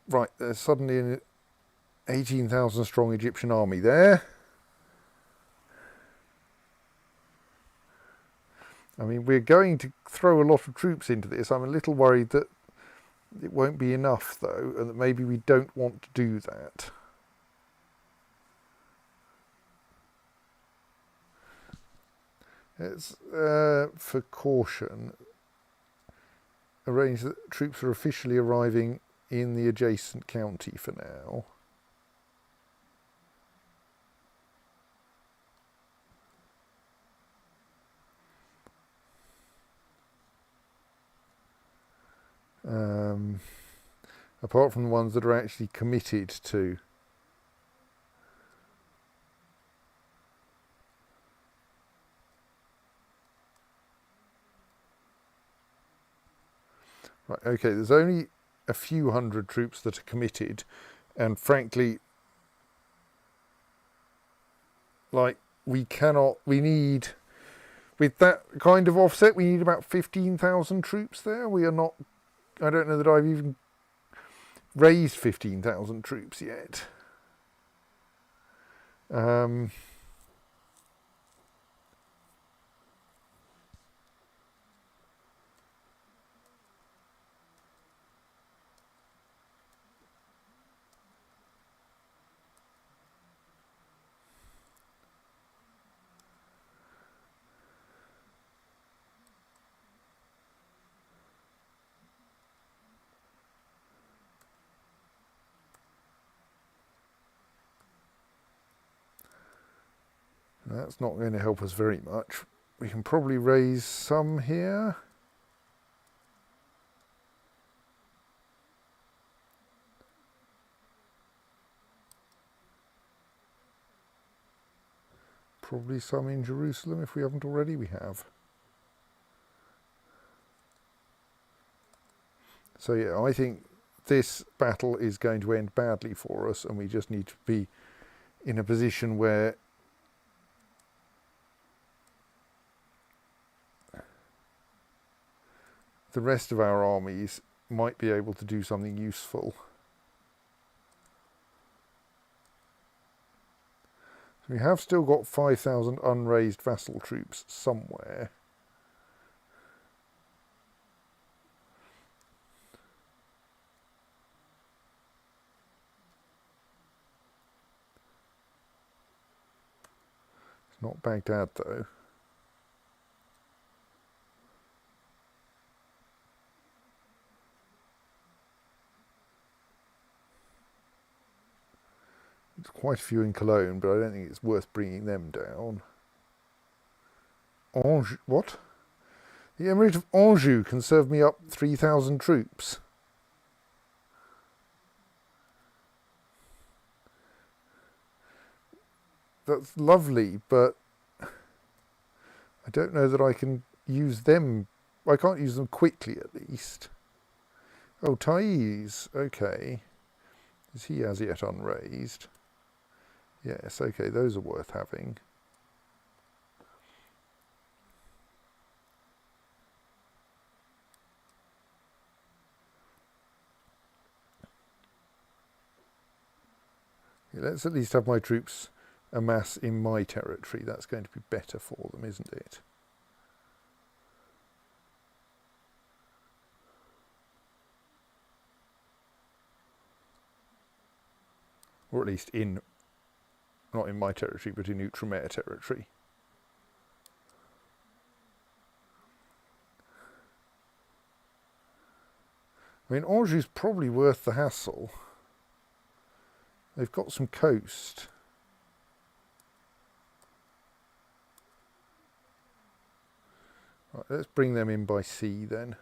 B: Right, there's suddenly an 18,000 strong Egyptian army there. I mean, we're going to throw a lot of troops into this. I'm a little worried that it won't be enough, though, and that maybe we don't want to do that. It's for caution. Arrange that troops are officially arriving in the adjacent county for now. Apart from the ones that are actually committed to. Right, okay, there's only a few hundred troops that are committed, and frankly, like, we need, with that kind of offset, we need about 15,000 troops there. We are not, I don't know that I've even raised 15,000 troops yet. That's not going to help us very much. We can probably raise some here. Probably some in Jerusalem if we haven't already. We have. So yeah, I think this battle is going to end badly for us, and we just need to be in a position where the rest of our armies might be able to do something useful. So we have still got 5,000 unraised vassal troops somewhere. It's not Baghdad though. There's quite a few in Cologne, but I don't think it's worth bringing them down. Anjou, what? The Emirate of Anjou can serve me up 3,000 troops. that's lovely, but I don't know that I can use them. I can't use them quickly, at least. Oh, Thais, okay. Is he as yet unraised? Yes, okay, those are worth having. Yeah, let's at least have my troops amass in my territory. That's going to be better for them, isn't it? Or at least in, not in my territory, but in Outremer territory. I mean, Anjou's probably worth the hassle. They've got some coast. Right, let's bring them in by sea then.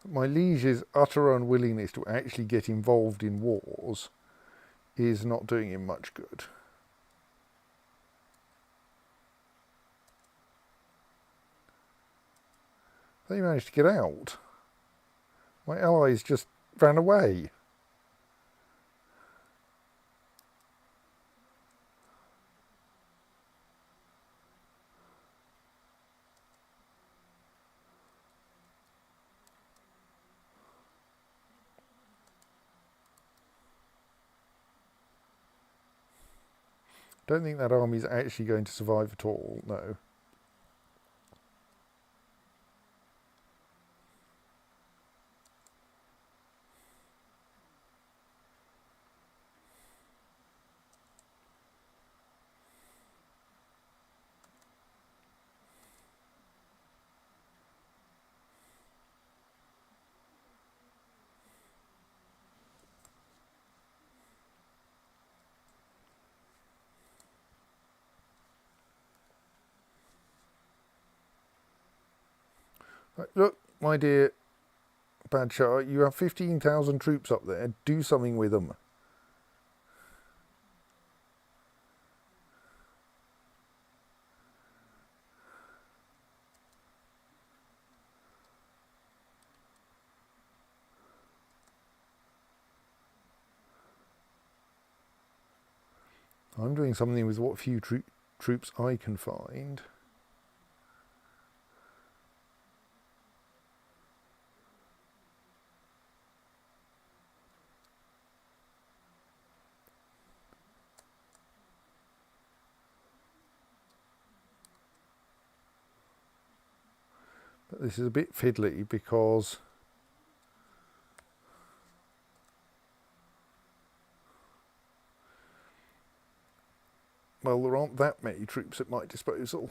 B: My liege's utter unwillingness to actually get involved in wars is not doing him much good. They managed to get out. My allies just ran away. Don't think that army's actually going to survive at all, no. Right, look, my dear Badshah, you have 15,000 troops up there. Do something with them. I'm doing something with what few troops I can find. But this is a bit fiddly because well, there aren't that many troops at my disposal.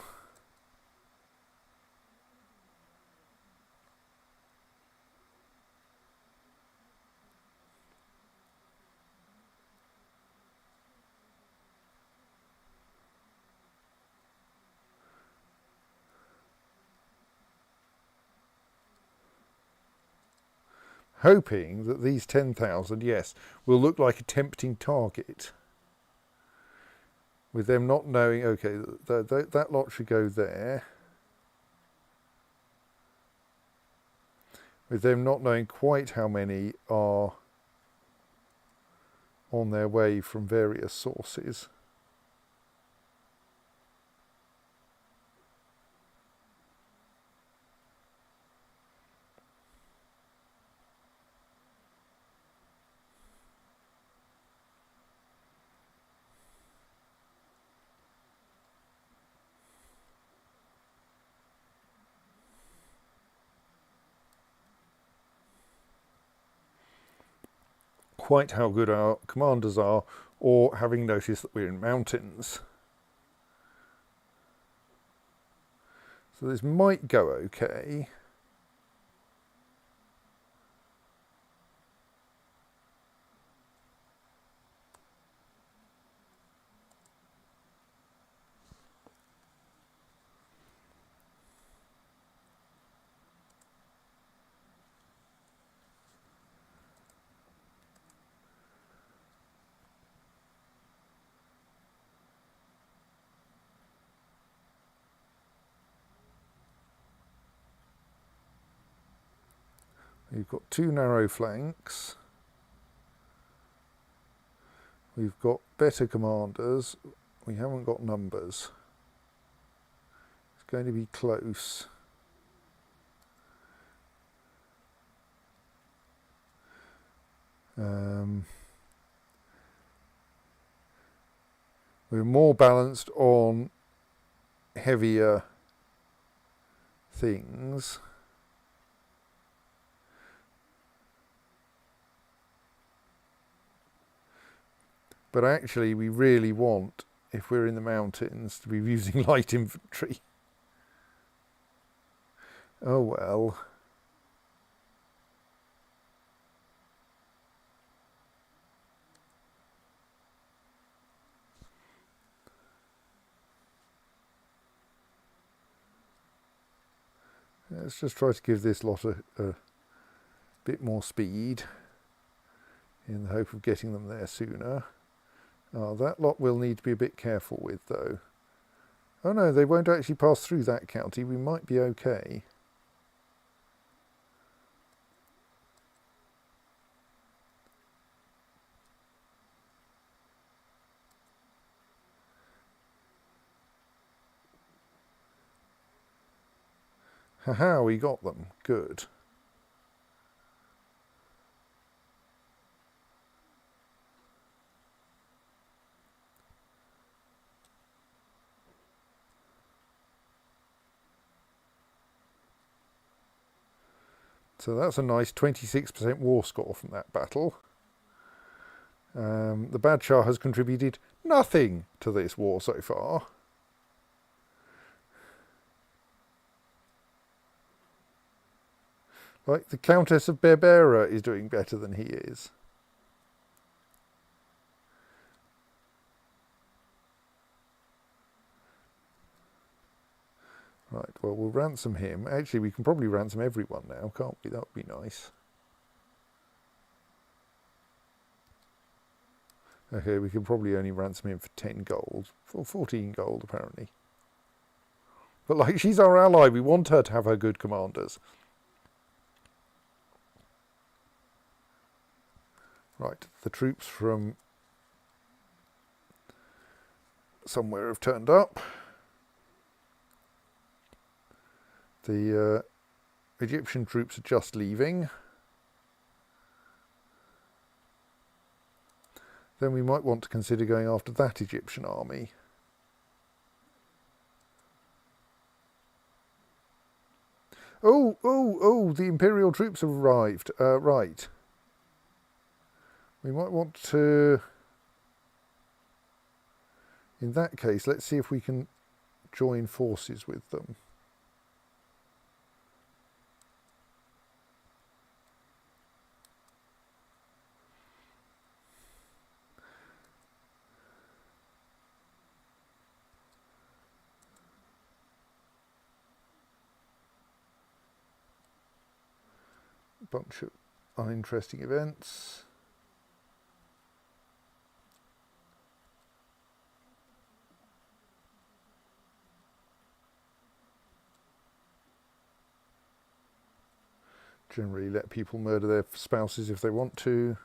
B: Hoping that these 10,000, yes, will look like a tempting target. With them not knowing, okay, that lot should go there. With them not knowing quite how many are on their way from various sources. Quite how good our commanders are, or having noticed that we're in mountains. So this might go okay. We've got 2 narrow flanks. We've got better commanders. We haven't got numbers. It's going to be close. We're more balanced on heavier things. But actually we really want, if we're in the mountains, to be using light infantry. Oh well. Let's just try to give this lot a bit more speed in the hope of getting them there sooner. Oh, that lot we'll need to be a bit careful with though. Oh no, they won't actually pass through that county. We might be okay. Haha, we got them. Good. So that's a nice 26% war score from that battle. The Bad Shah has contributed nothing to this war so far. Like, the Countess of Berbera is doing better than he is. Right, well, we'll ransom him. Actually, we can probably ransom everyone now, can't we? That would be nice. Okay, we can probably only ransom him for 10 gold. For 14 gold, apparently. But, like, she's our ally. We want her to have her good commanders. Right, the troops from somewhere have turned up. The Egyptian troops are just leaving. Then we might want to consider going after that Egyptian army. Oh, the Imperial troops have arrived. Right. We might want to, in that case, let's see if we can join forces with them. Bunch of uninteresting events. Generally let people murder their spouses if they want to.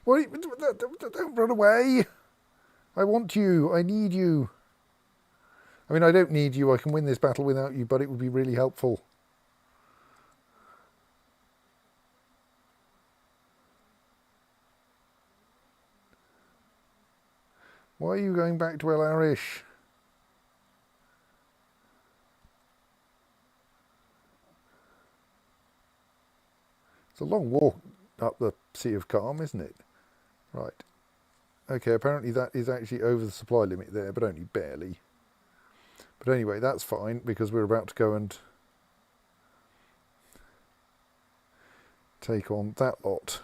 B: Wait, don't run away. I want you. I need you. I mean, I don't need you. I can win this battle without you, but it would be really helpful. Why are you going back to El Arish? It's a long walk up the Sea of Calm, isn't it? Right. Okay, apparently that is actually over the supply limit there, but only barely. But anyway, that's fine, because we're about to go and take on that lot.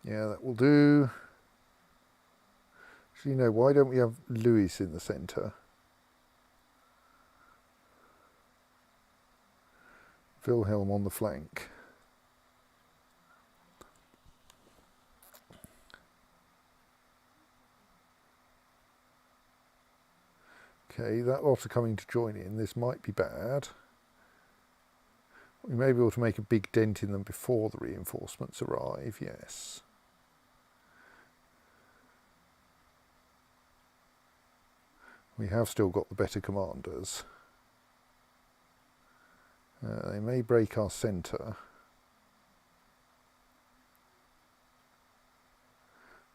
B: Yeah, that will do. Actually, no, why don't we have Lewis in the centre? Wilhelm on the flank. Okay, that lot are coming to join in. This might be bad. We may be able to make a big dent in them before the reinforcements arrive, yes. We have still got the better commanders. They may break our centre.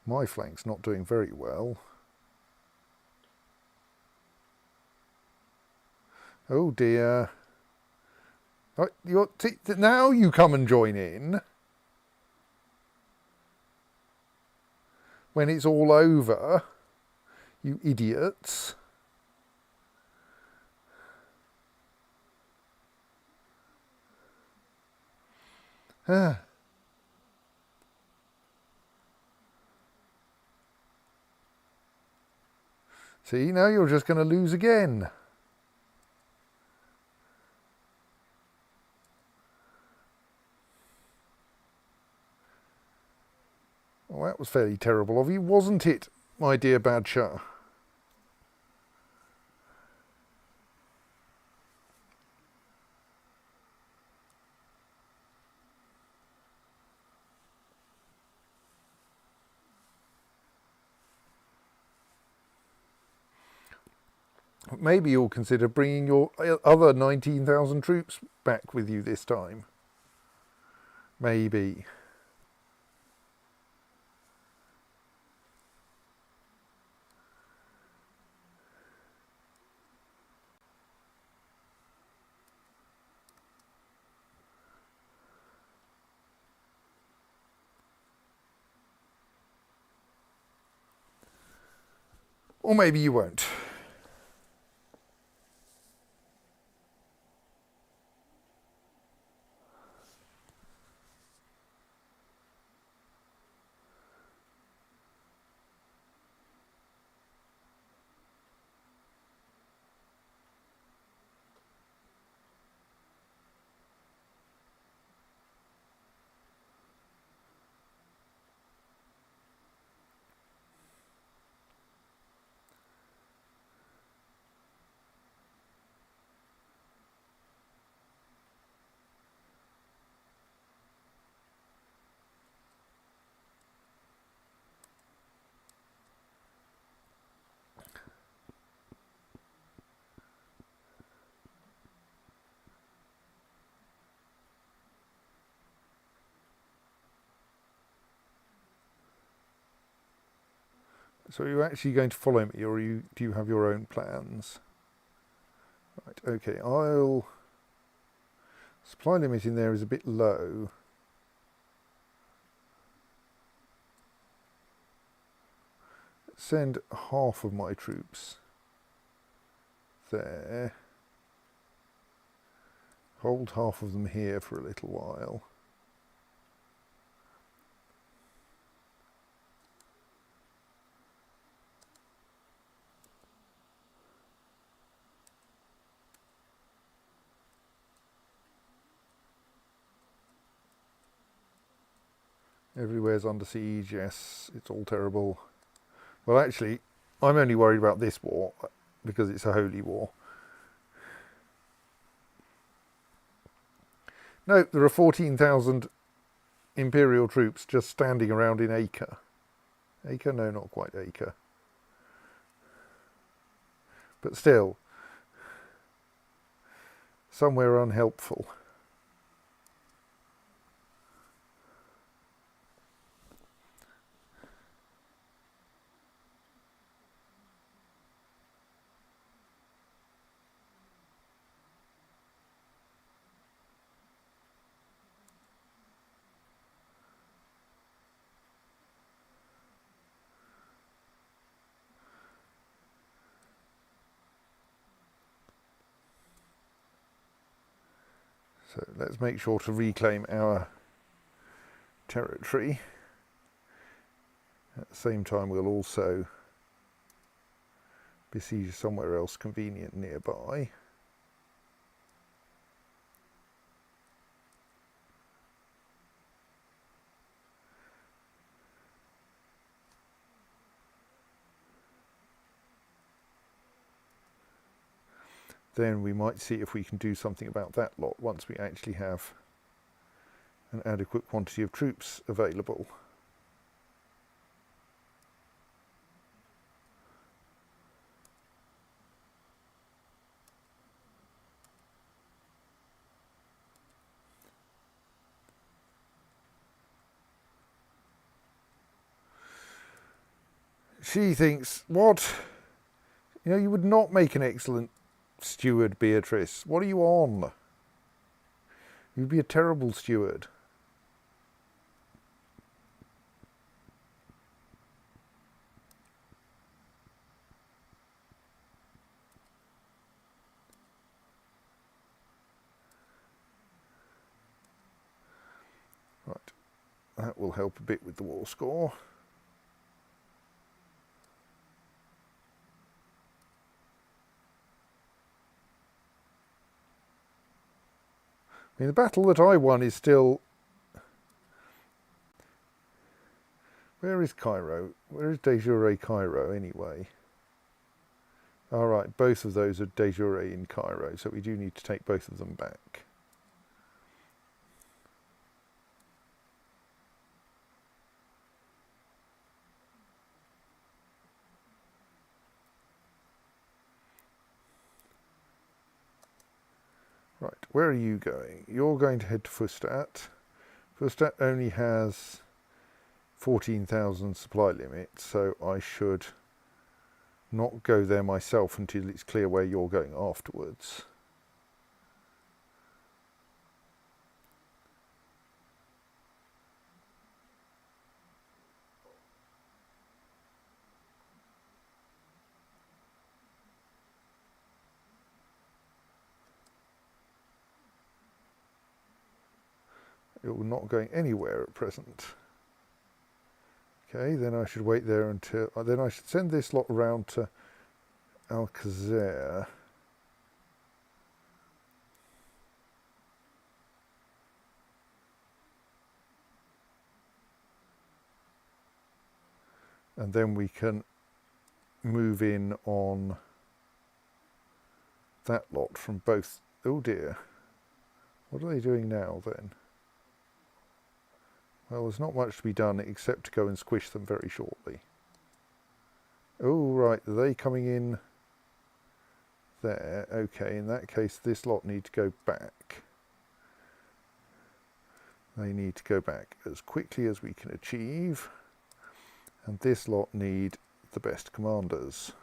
B: My flank's not doing very well. Oh dear. Oh, now you come and join in. When it's all over, you idiots. Ah. See, now you're just going to lose again. Well, that was fairly terrible of you, wasn't it, my dear Badshah? Maybe you'll consider bringing your other 19,000 troops back with you this time. Maybe. Or maybe you won't. So are you actually going to follow me, or do you have your own plans? Right, okay, supply limit in there is a bit low. Send half of my troops there. Hold half of them here for a little while. Everywhere's under siege, yes, it's all terrible. Well, actually, I'm only worried about this war because it's a holy war. No, there are 14,000 Imperial troops just standing around in Acre. Acre? No, not quite Acre. But still, somewhere unhelpful. So let's make sure to reclaim our territory. At the same time, we'll also besiege somewhere else convenient nearby. Then we might see if we can do something about that lot once we actually have an adequate quantity of troops available. She thinks, what? You know, you would not make an excellent steward, Beatrice. What are you on? You'd be a terrible steward. Right, that will help a bit with the war score. I mean, the battle that I won is still... Where is Cairo? Where is de jure Cairo anyway? All right, both of those are de jure in Cairo, so we do need to take both of them back. Right, where are you going? You're going to head to Fustat. Fustat only has 14,000 supply limit, so I should not go there myself until it's clear where you're going afterwards. You're not going anywhere at present. Okay, then I should wait there until... then I should send this lot around to Alcazer. And then we can move in on that lot from both... Oh dear. What are they doing now then? Well, there's not much to be done except to go and squish them very shortly. Oh, right, are they coming in there? Okay, in that case, this lot need to go back. They need to go back as quickly as we can achieve. And this lot need the best commanders.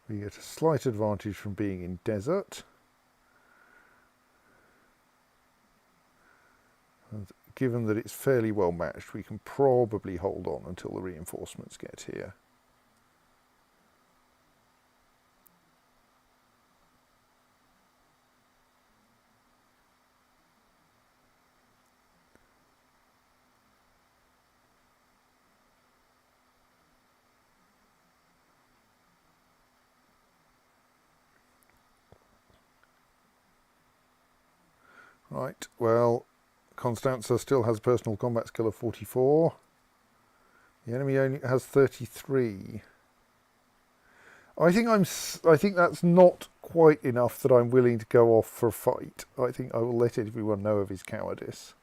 B: We get a slight advantage from being in desert. And given that it's fairly well matched, we can probably hold on until the reinforcements get here. Right, well, Constanza still has a personal combat skill of 44. The enemy only has 33. I think that's not quite enough that I'm willing to go off for a fight. I think I will let everyone know of his cowardice.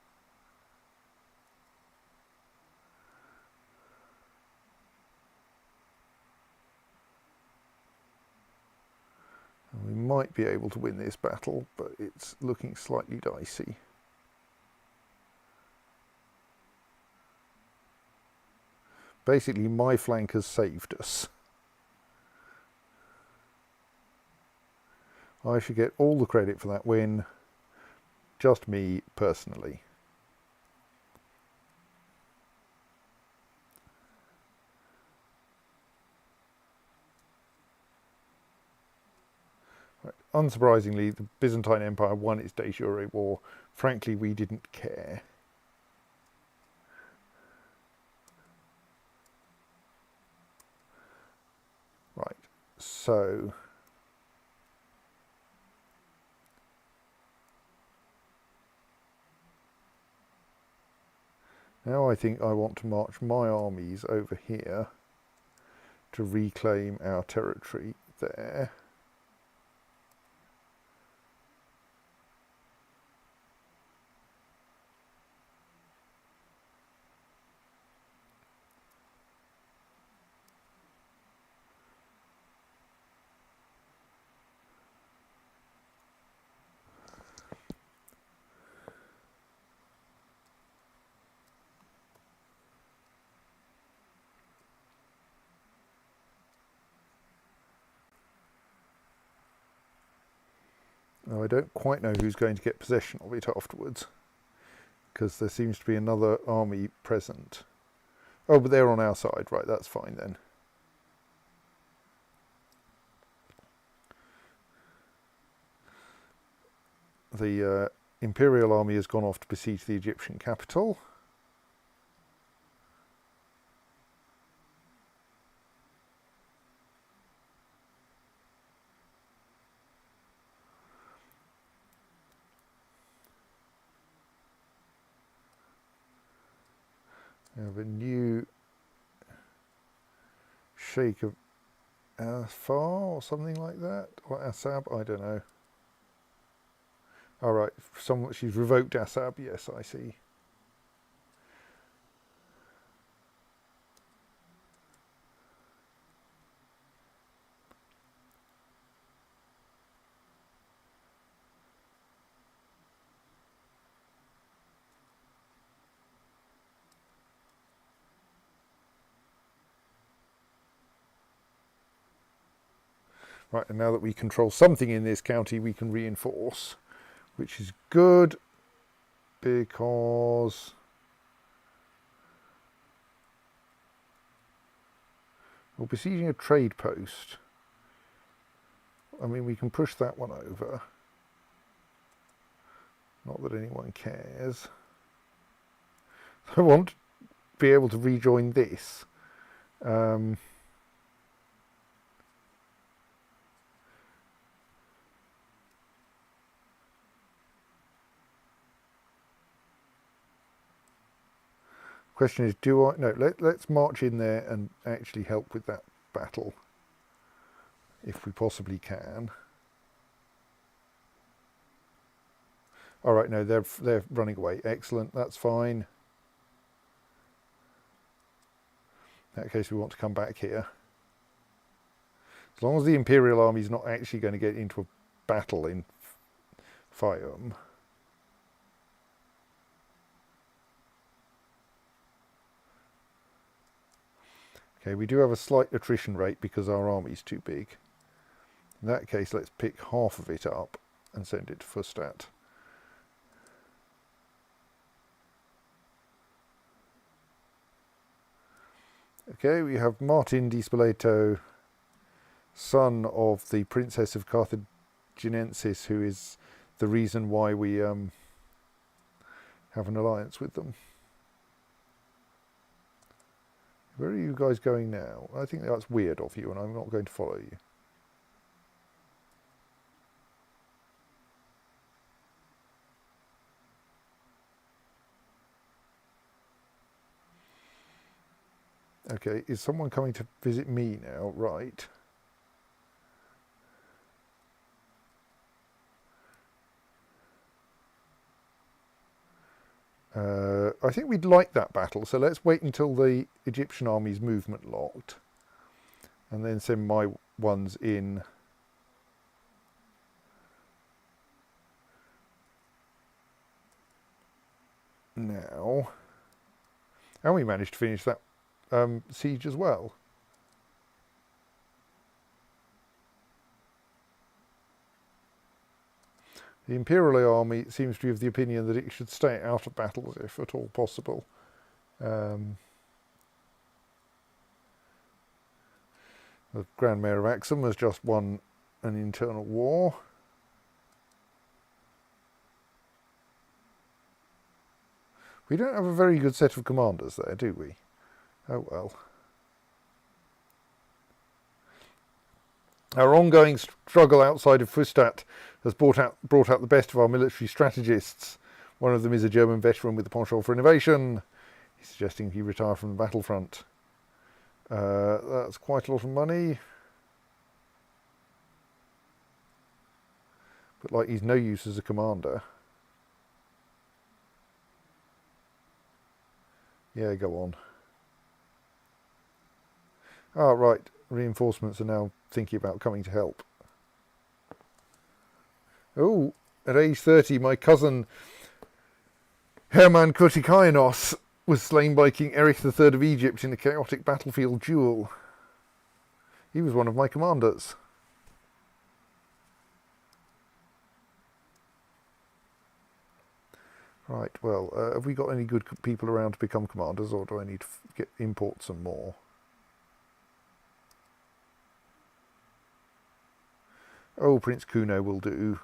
B: We might be able to win this battle, but it's looking slightly dicey. Basically, my flank has saved us. I should get all the credit for that win, just me personally. unsurprisingly, the Byzantine Empire won its de jure war. Frankly, we didn't care. Right, so now I think I want to march my armies over here to reclaim our territory there. Now, I don't quite know who's going to get possession of it afterwards, because there seems to be another army present. Oh, but they're on our side, right, that's fine then. The Imperial army has gone off to besiege the Egyptian capital. We have a new Sheikh of Afar or something like that, or Asab, I don't know. All right, she's revoked Asab, yes, I see. Right, and now that we control something in this county, we can reinforce, which is good, because we're besieging a trade post. I mean, we can push that one over. Not that anyone cares. I want to be able to rejoin this. Question is, do I? No, let's march in there and actually help with that battle, if we possibly can. All right, no, they're running away. Excellent, that's fine. In that case, we want to come back here. As long as the Imperial army is not actually going to get into a battle in Fayum. Okay, we do have a slight attrition rate because our army's too big. In that case, let's pick half of it up and send it to Fustat. Okay, we have Martin di Spoleto, son of the Princess of Carthaginensis, who is the reason why we have an alliance with them. Where are you guys going now? I think that's weird of you, and I'm not going to follow you. Okay, is someone coming to visit me now? Right. I think we'd like that battle, so let's wait until the Egyptian army's movement locked, and then send my ones in. Now, and we managed to finish that siege as well. The Imperial army seems to be of the opinion that it should stay out of battles if at all possible. The Grand Mayor of Axum has just won an internal war. We don't have a very good set of commanders there, do we? Oh well. Our ongoing struggle outside of Fustat has brought out the best of our military strategists. One of them is a German veteran with the penchant for innovation. He's suggesting he retire from the battlefront. That's quite a lot of money. But like he's no use as a commander. Yeah, go on. Ah, right. Reinforcements are now thinking about coming to help. Oh, at age 30, my cousin Hermann Kotikainos was slain by King Erich III of Egypt in a chaotic battlefield duel. He was one of my commanders. Right, well, have we got any good people around to become commanders, or do I need to import some more? Oh, Prince Kuno will do.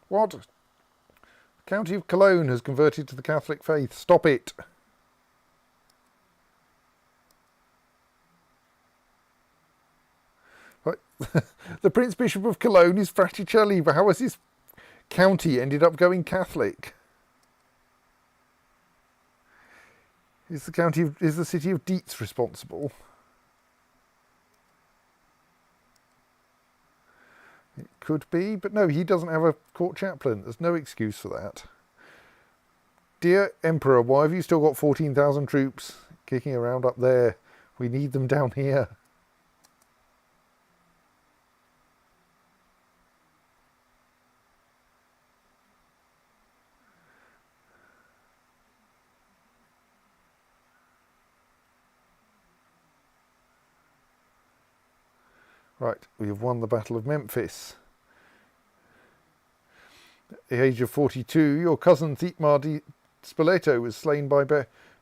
B: What? The County of Cologne has converted to the Catholic faith. Stop it. Right. The Prince Bishop of Cologne is Fraticelli, but how has his county ended up going Catholic? Is the city of Dietz responsible? It could be, but no, he doesn't have a court chaplain. There's no excuse for that. Dear Emperor, why have you still got 14,000 troops kicking around up there? We need them down here. Right, we have won the Battle of Memphis. At the age of 42, your cousin Thietmar di Spoleto was slain by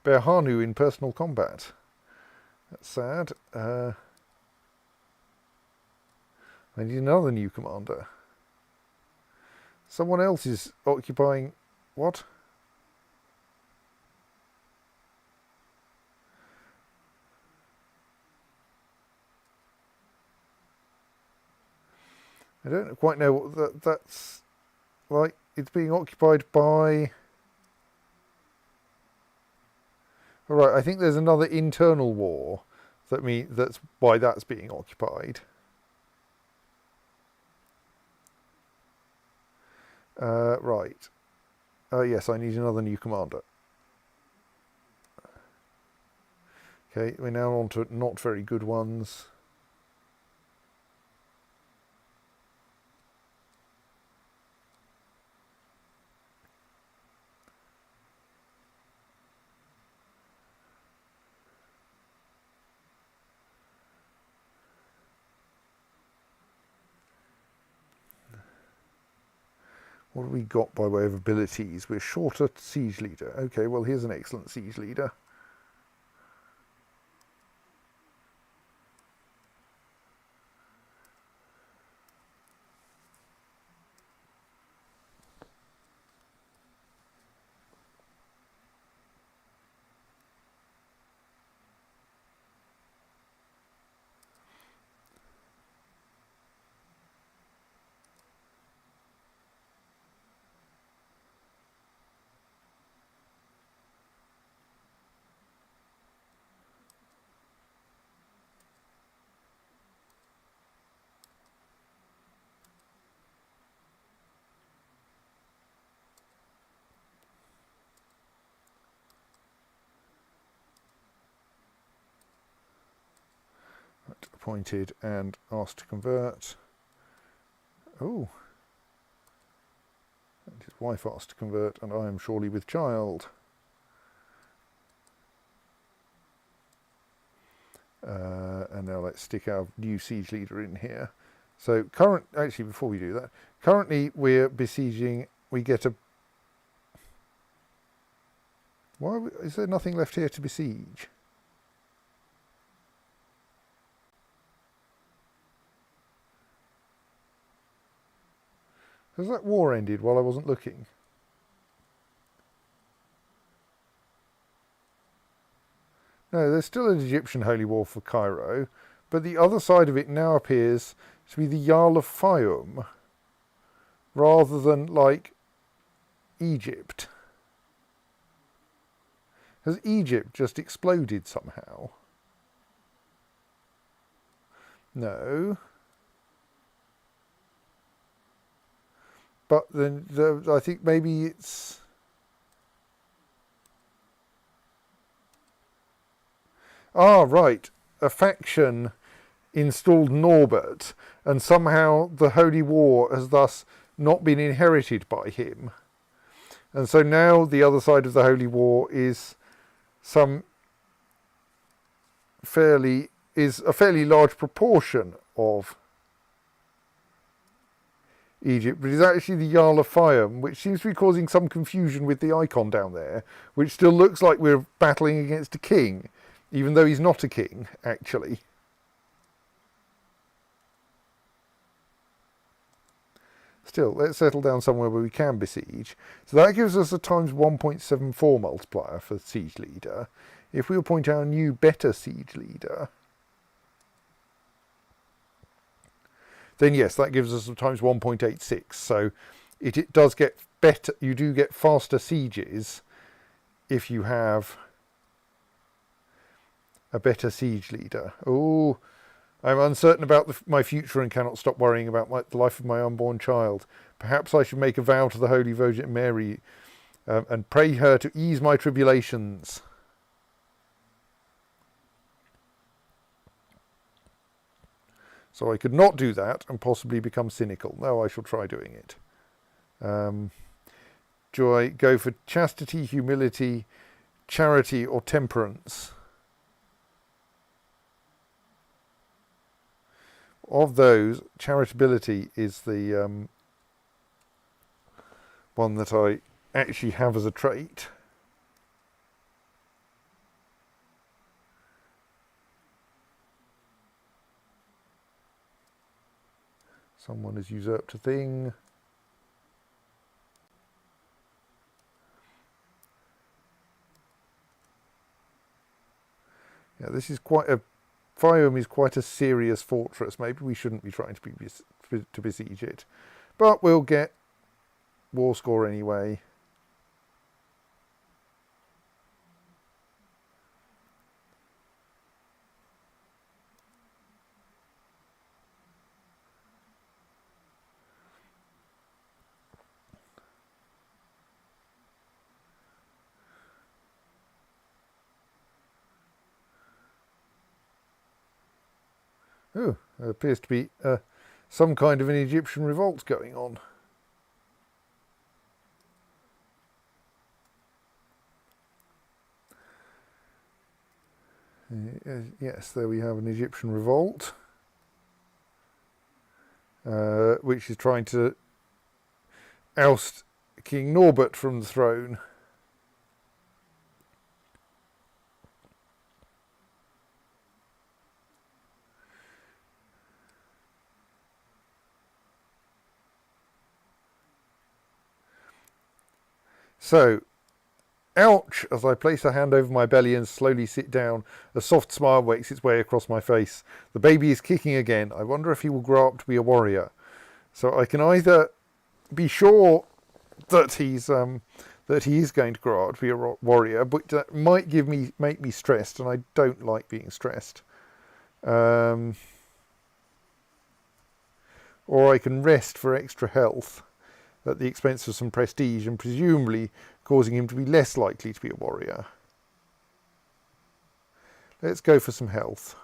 B: Berhanu in personal combat. That's sad. I need another new commander. Someone else is occupying... What? I don't quite know what that's like. It's being occupied by... All right, I think there's another internal war that's why that's being occupied. Right. Yes, I need another new commander. Okay, we're now on to not very good ones. What have we got by way of abilities? We're short a siege leader. Okay, well, here's an excellent siege leader. Appointed and asked to convert. Oh. And his wife asked to convert, and I am surely with child. And now let's stick our new siege leader in here. So actually before we do that, currently we're besieging, we get a Why is there nothing left here to besiege? Has that war ended while I wasn't looking? No, there's still an Egyptian holy war for Cairo, but the other side of it now appears to be the Jarl of Fayum, rather than, like, Egypt. Has Egypt just exploded somehow? No. But then I think maybe it's... Ah, right. A faction installed Norbert, and somehow the Holy War has thus not been inherited by him. And so now the other side of the Holy War is a fairly large proportion of Egypt, but it's actually the Jarl of Fayum, which seems to be causing some confusion with the icon down there, which still looks like we're battling against a king, even though he's not a king, actually. Still, let's settle down somewhere where we can besiege. So that gives us a times 1.74 multiplier for siege leader. If we appoint our new better siege leader, then yes, that gives us a times 1.86. So it does get better. You do get faster sieges if you have a better siege leader. Oh, I'm uncertain about my future and cannot stop worrying about the life of my unborn child. Perhaps I should make a vow to the Holy Virgin Mary and pray her to ease my tribulations. So I could not do that and possibly become cynical. No, I shall try doing it. Do I go for chastity, humility, charity, or temperance? Of those, charitability is the one that I actually have as a trait. Someone has usurped a thing. Yeah, this is quite a... Fayum is quite a serious fortress. Maybe we shouldn't be trying to besiege it. But we'll get war score anyway. Oh, there appears to be some kind of an Egyptian revolt going on. Yes, there we have an Egyptian revolt, which is trying to oust King Norbert from the throne. So, ouch, as I place a hand over my belly and slowly sit down, a soft smile makes its way across my face. The baby is kicking again. I wonder if he will grow up to be a warrior. So I can either be sure that he is going to grow up to be a warrior, but that might make me stressed, and I don't like being stressed. Or I can rest for extra health at the expense of some prestige, and presumably causing him to be less likely to be a warrior. Let's go for some health.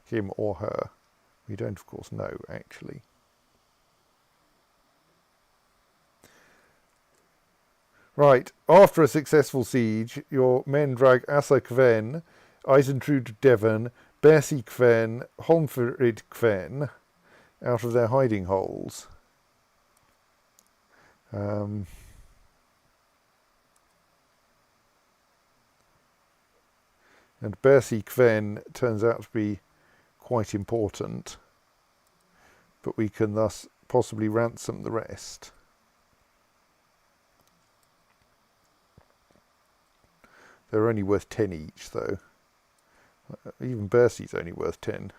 B: Him or her. We don't, of course, know, actually. Right, after a successful siege, your men drag Asa Kven, Eisentrud Devon, Bersi Kven, Holmfrid Kven out of their hiding holes. And Bersi Kven turns out to be quite important, but we can thus possibly ransom the rest. They're only worth 10 each, though. Even Bersi's only worth 10.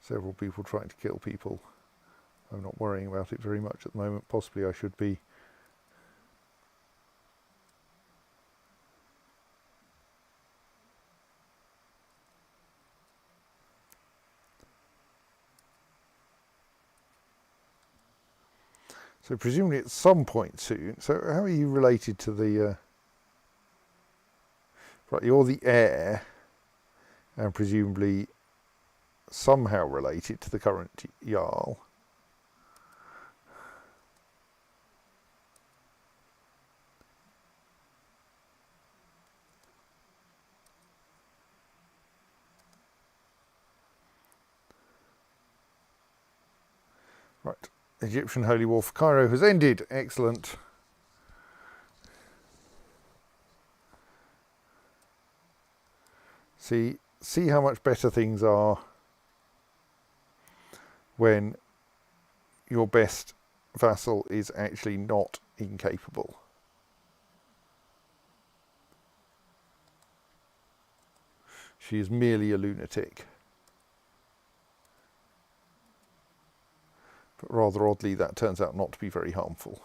B: Several people trying to kill people. I'm not worrying about it very much at the moment. Possibly I should be. So presumably at some point soon. So how are you related to the... right, you're the heir, and presumably somehow related to the current Jarl. Right, Egyptian Holy War for Cairo has ended. Excellent. See how much better things are when your best vassal is actually not incapable. She is merely a lunatic. But rather oddly, that turns out not to be very harmful.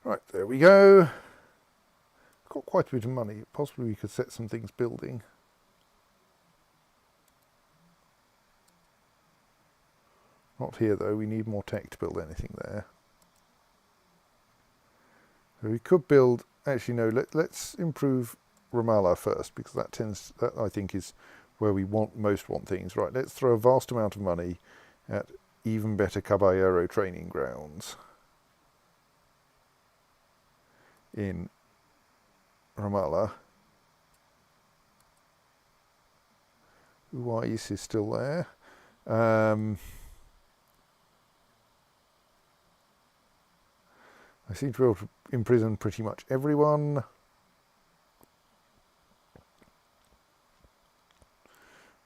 B: Right, there we go. Got quite a bit of money. Possibly we could set some things building. Not here though, we need more tech to build anything there. So we could build, actually no, let's improve Ramallah first, because that I think is where we most want things. Right, let's throw a vast amount of money at even better Caballero training grounds in Ramallah. Uwais is still there. I seem to be able to imprison pretty much everyone.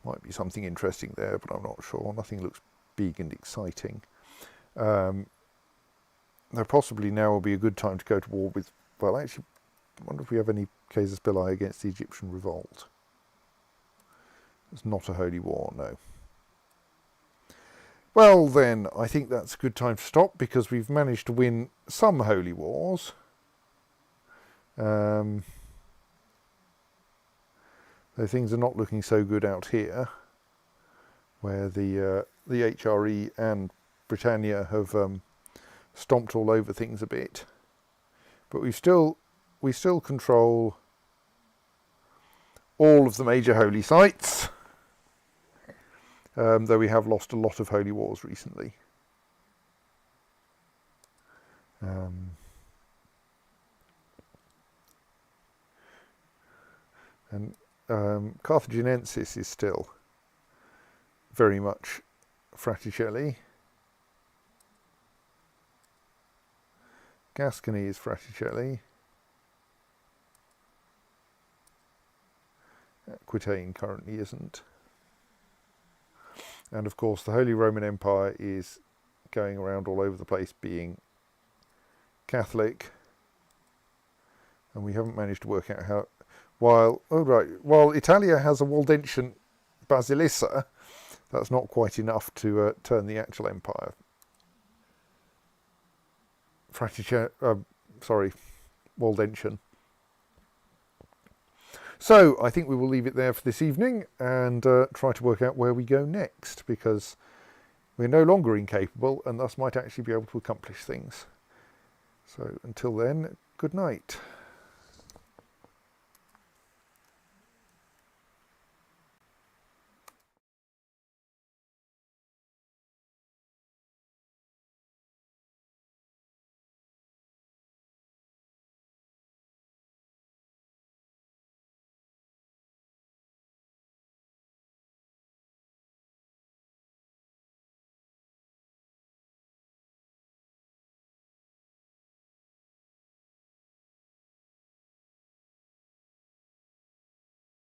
B: Might be something interesting there, but I'm not sure. Nothing looks big and exciting. There possibly now will be a good time to go to war with, well, actually, I wonder if we have any casus belli against the Egyptian revolt. It's not a holy war, no. Well then, I think that's a good time to stop, because we've managed to win some holy wars. Though things are not looking so good out here, where the HRE and Britannia have stomped all over things a bit. But we still control all of the major holy sites. Though we have lost a lot of holy wars recently. And Carthaginensis is still very much Fraticelli. Gascony is Fraticelli. Aquitaine currently isn't. And of course the Holy Roman Empire is going around all over the place being Catholic, and we haven't managed to work out how, while Italia has a Waldensian Basilissa, that's not quite enough to turn the actual empire. Waldensian. So I think we will leave it there for this evening and try to work out where we go next, because we're no longer incapable and thus might actually be able to accomplish things. So until then, good night.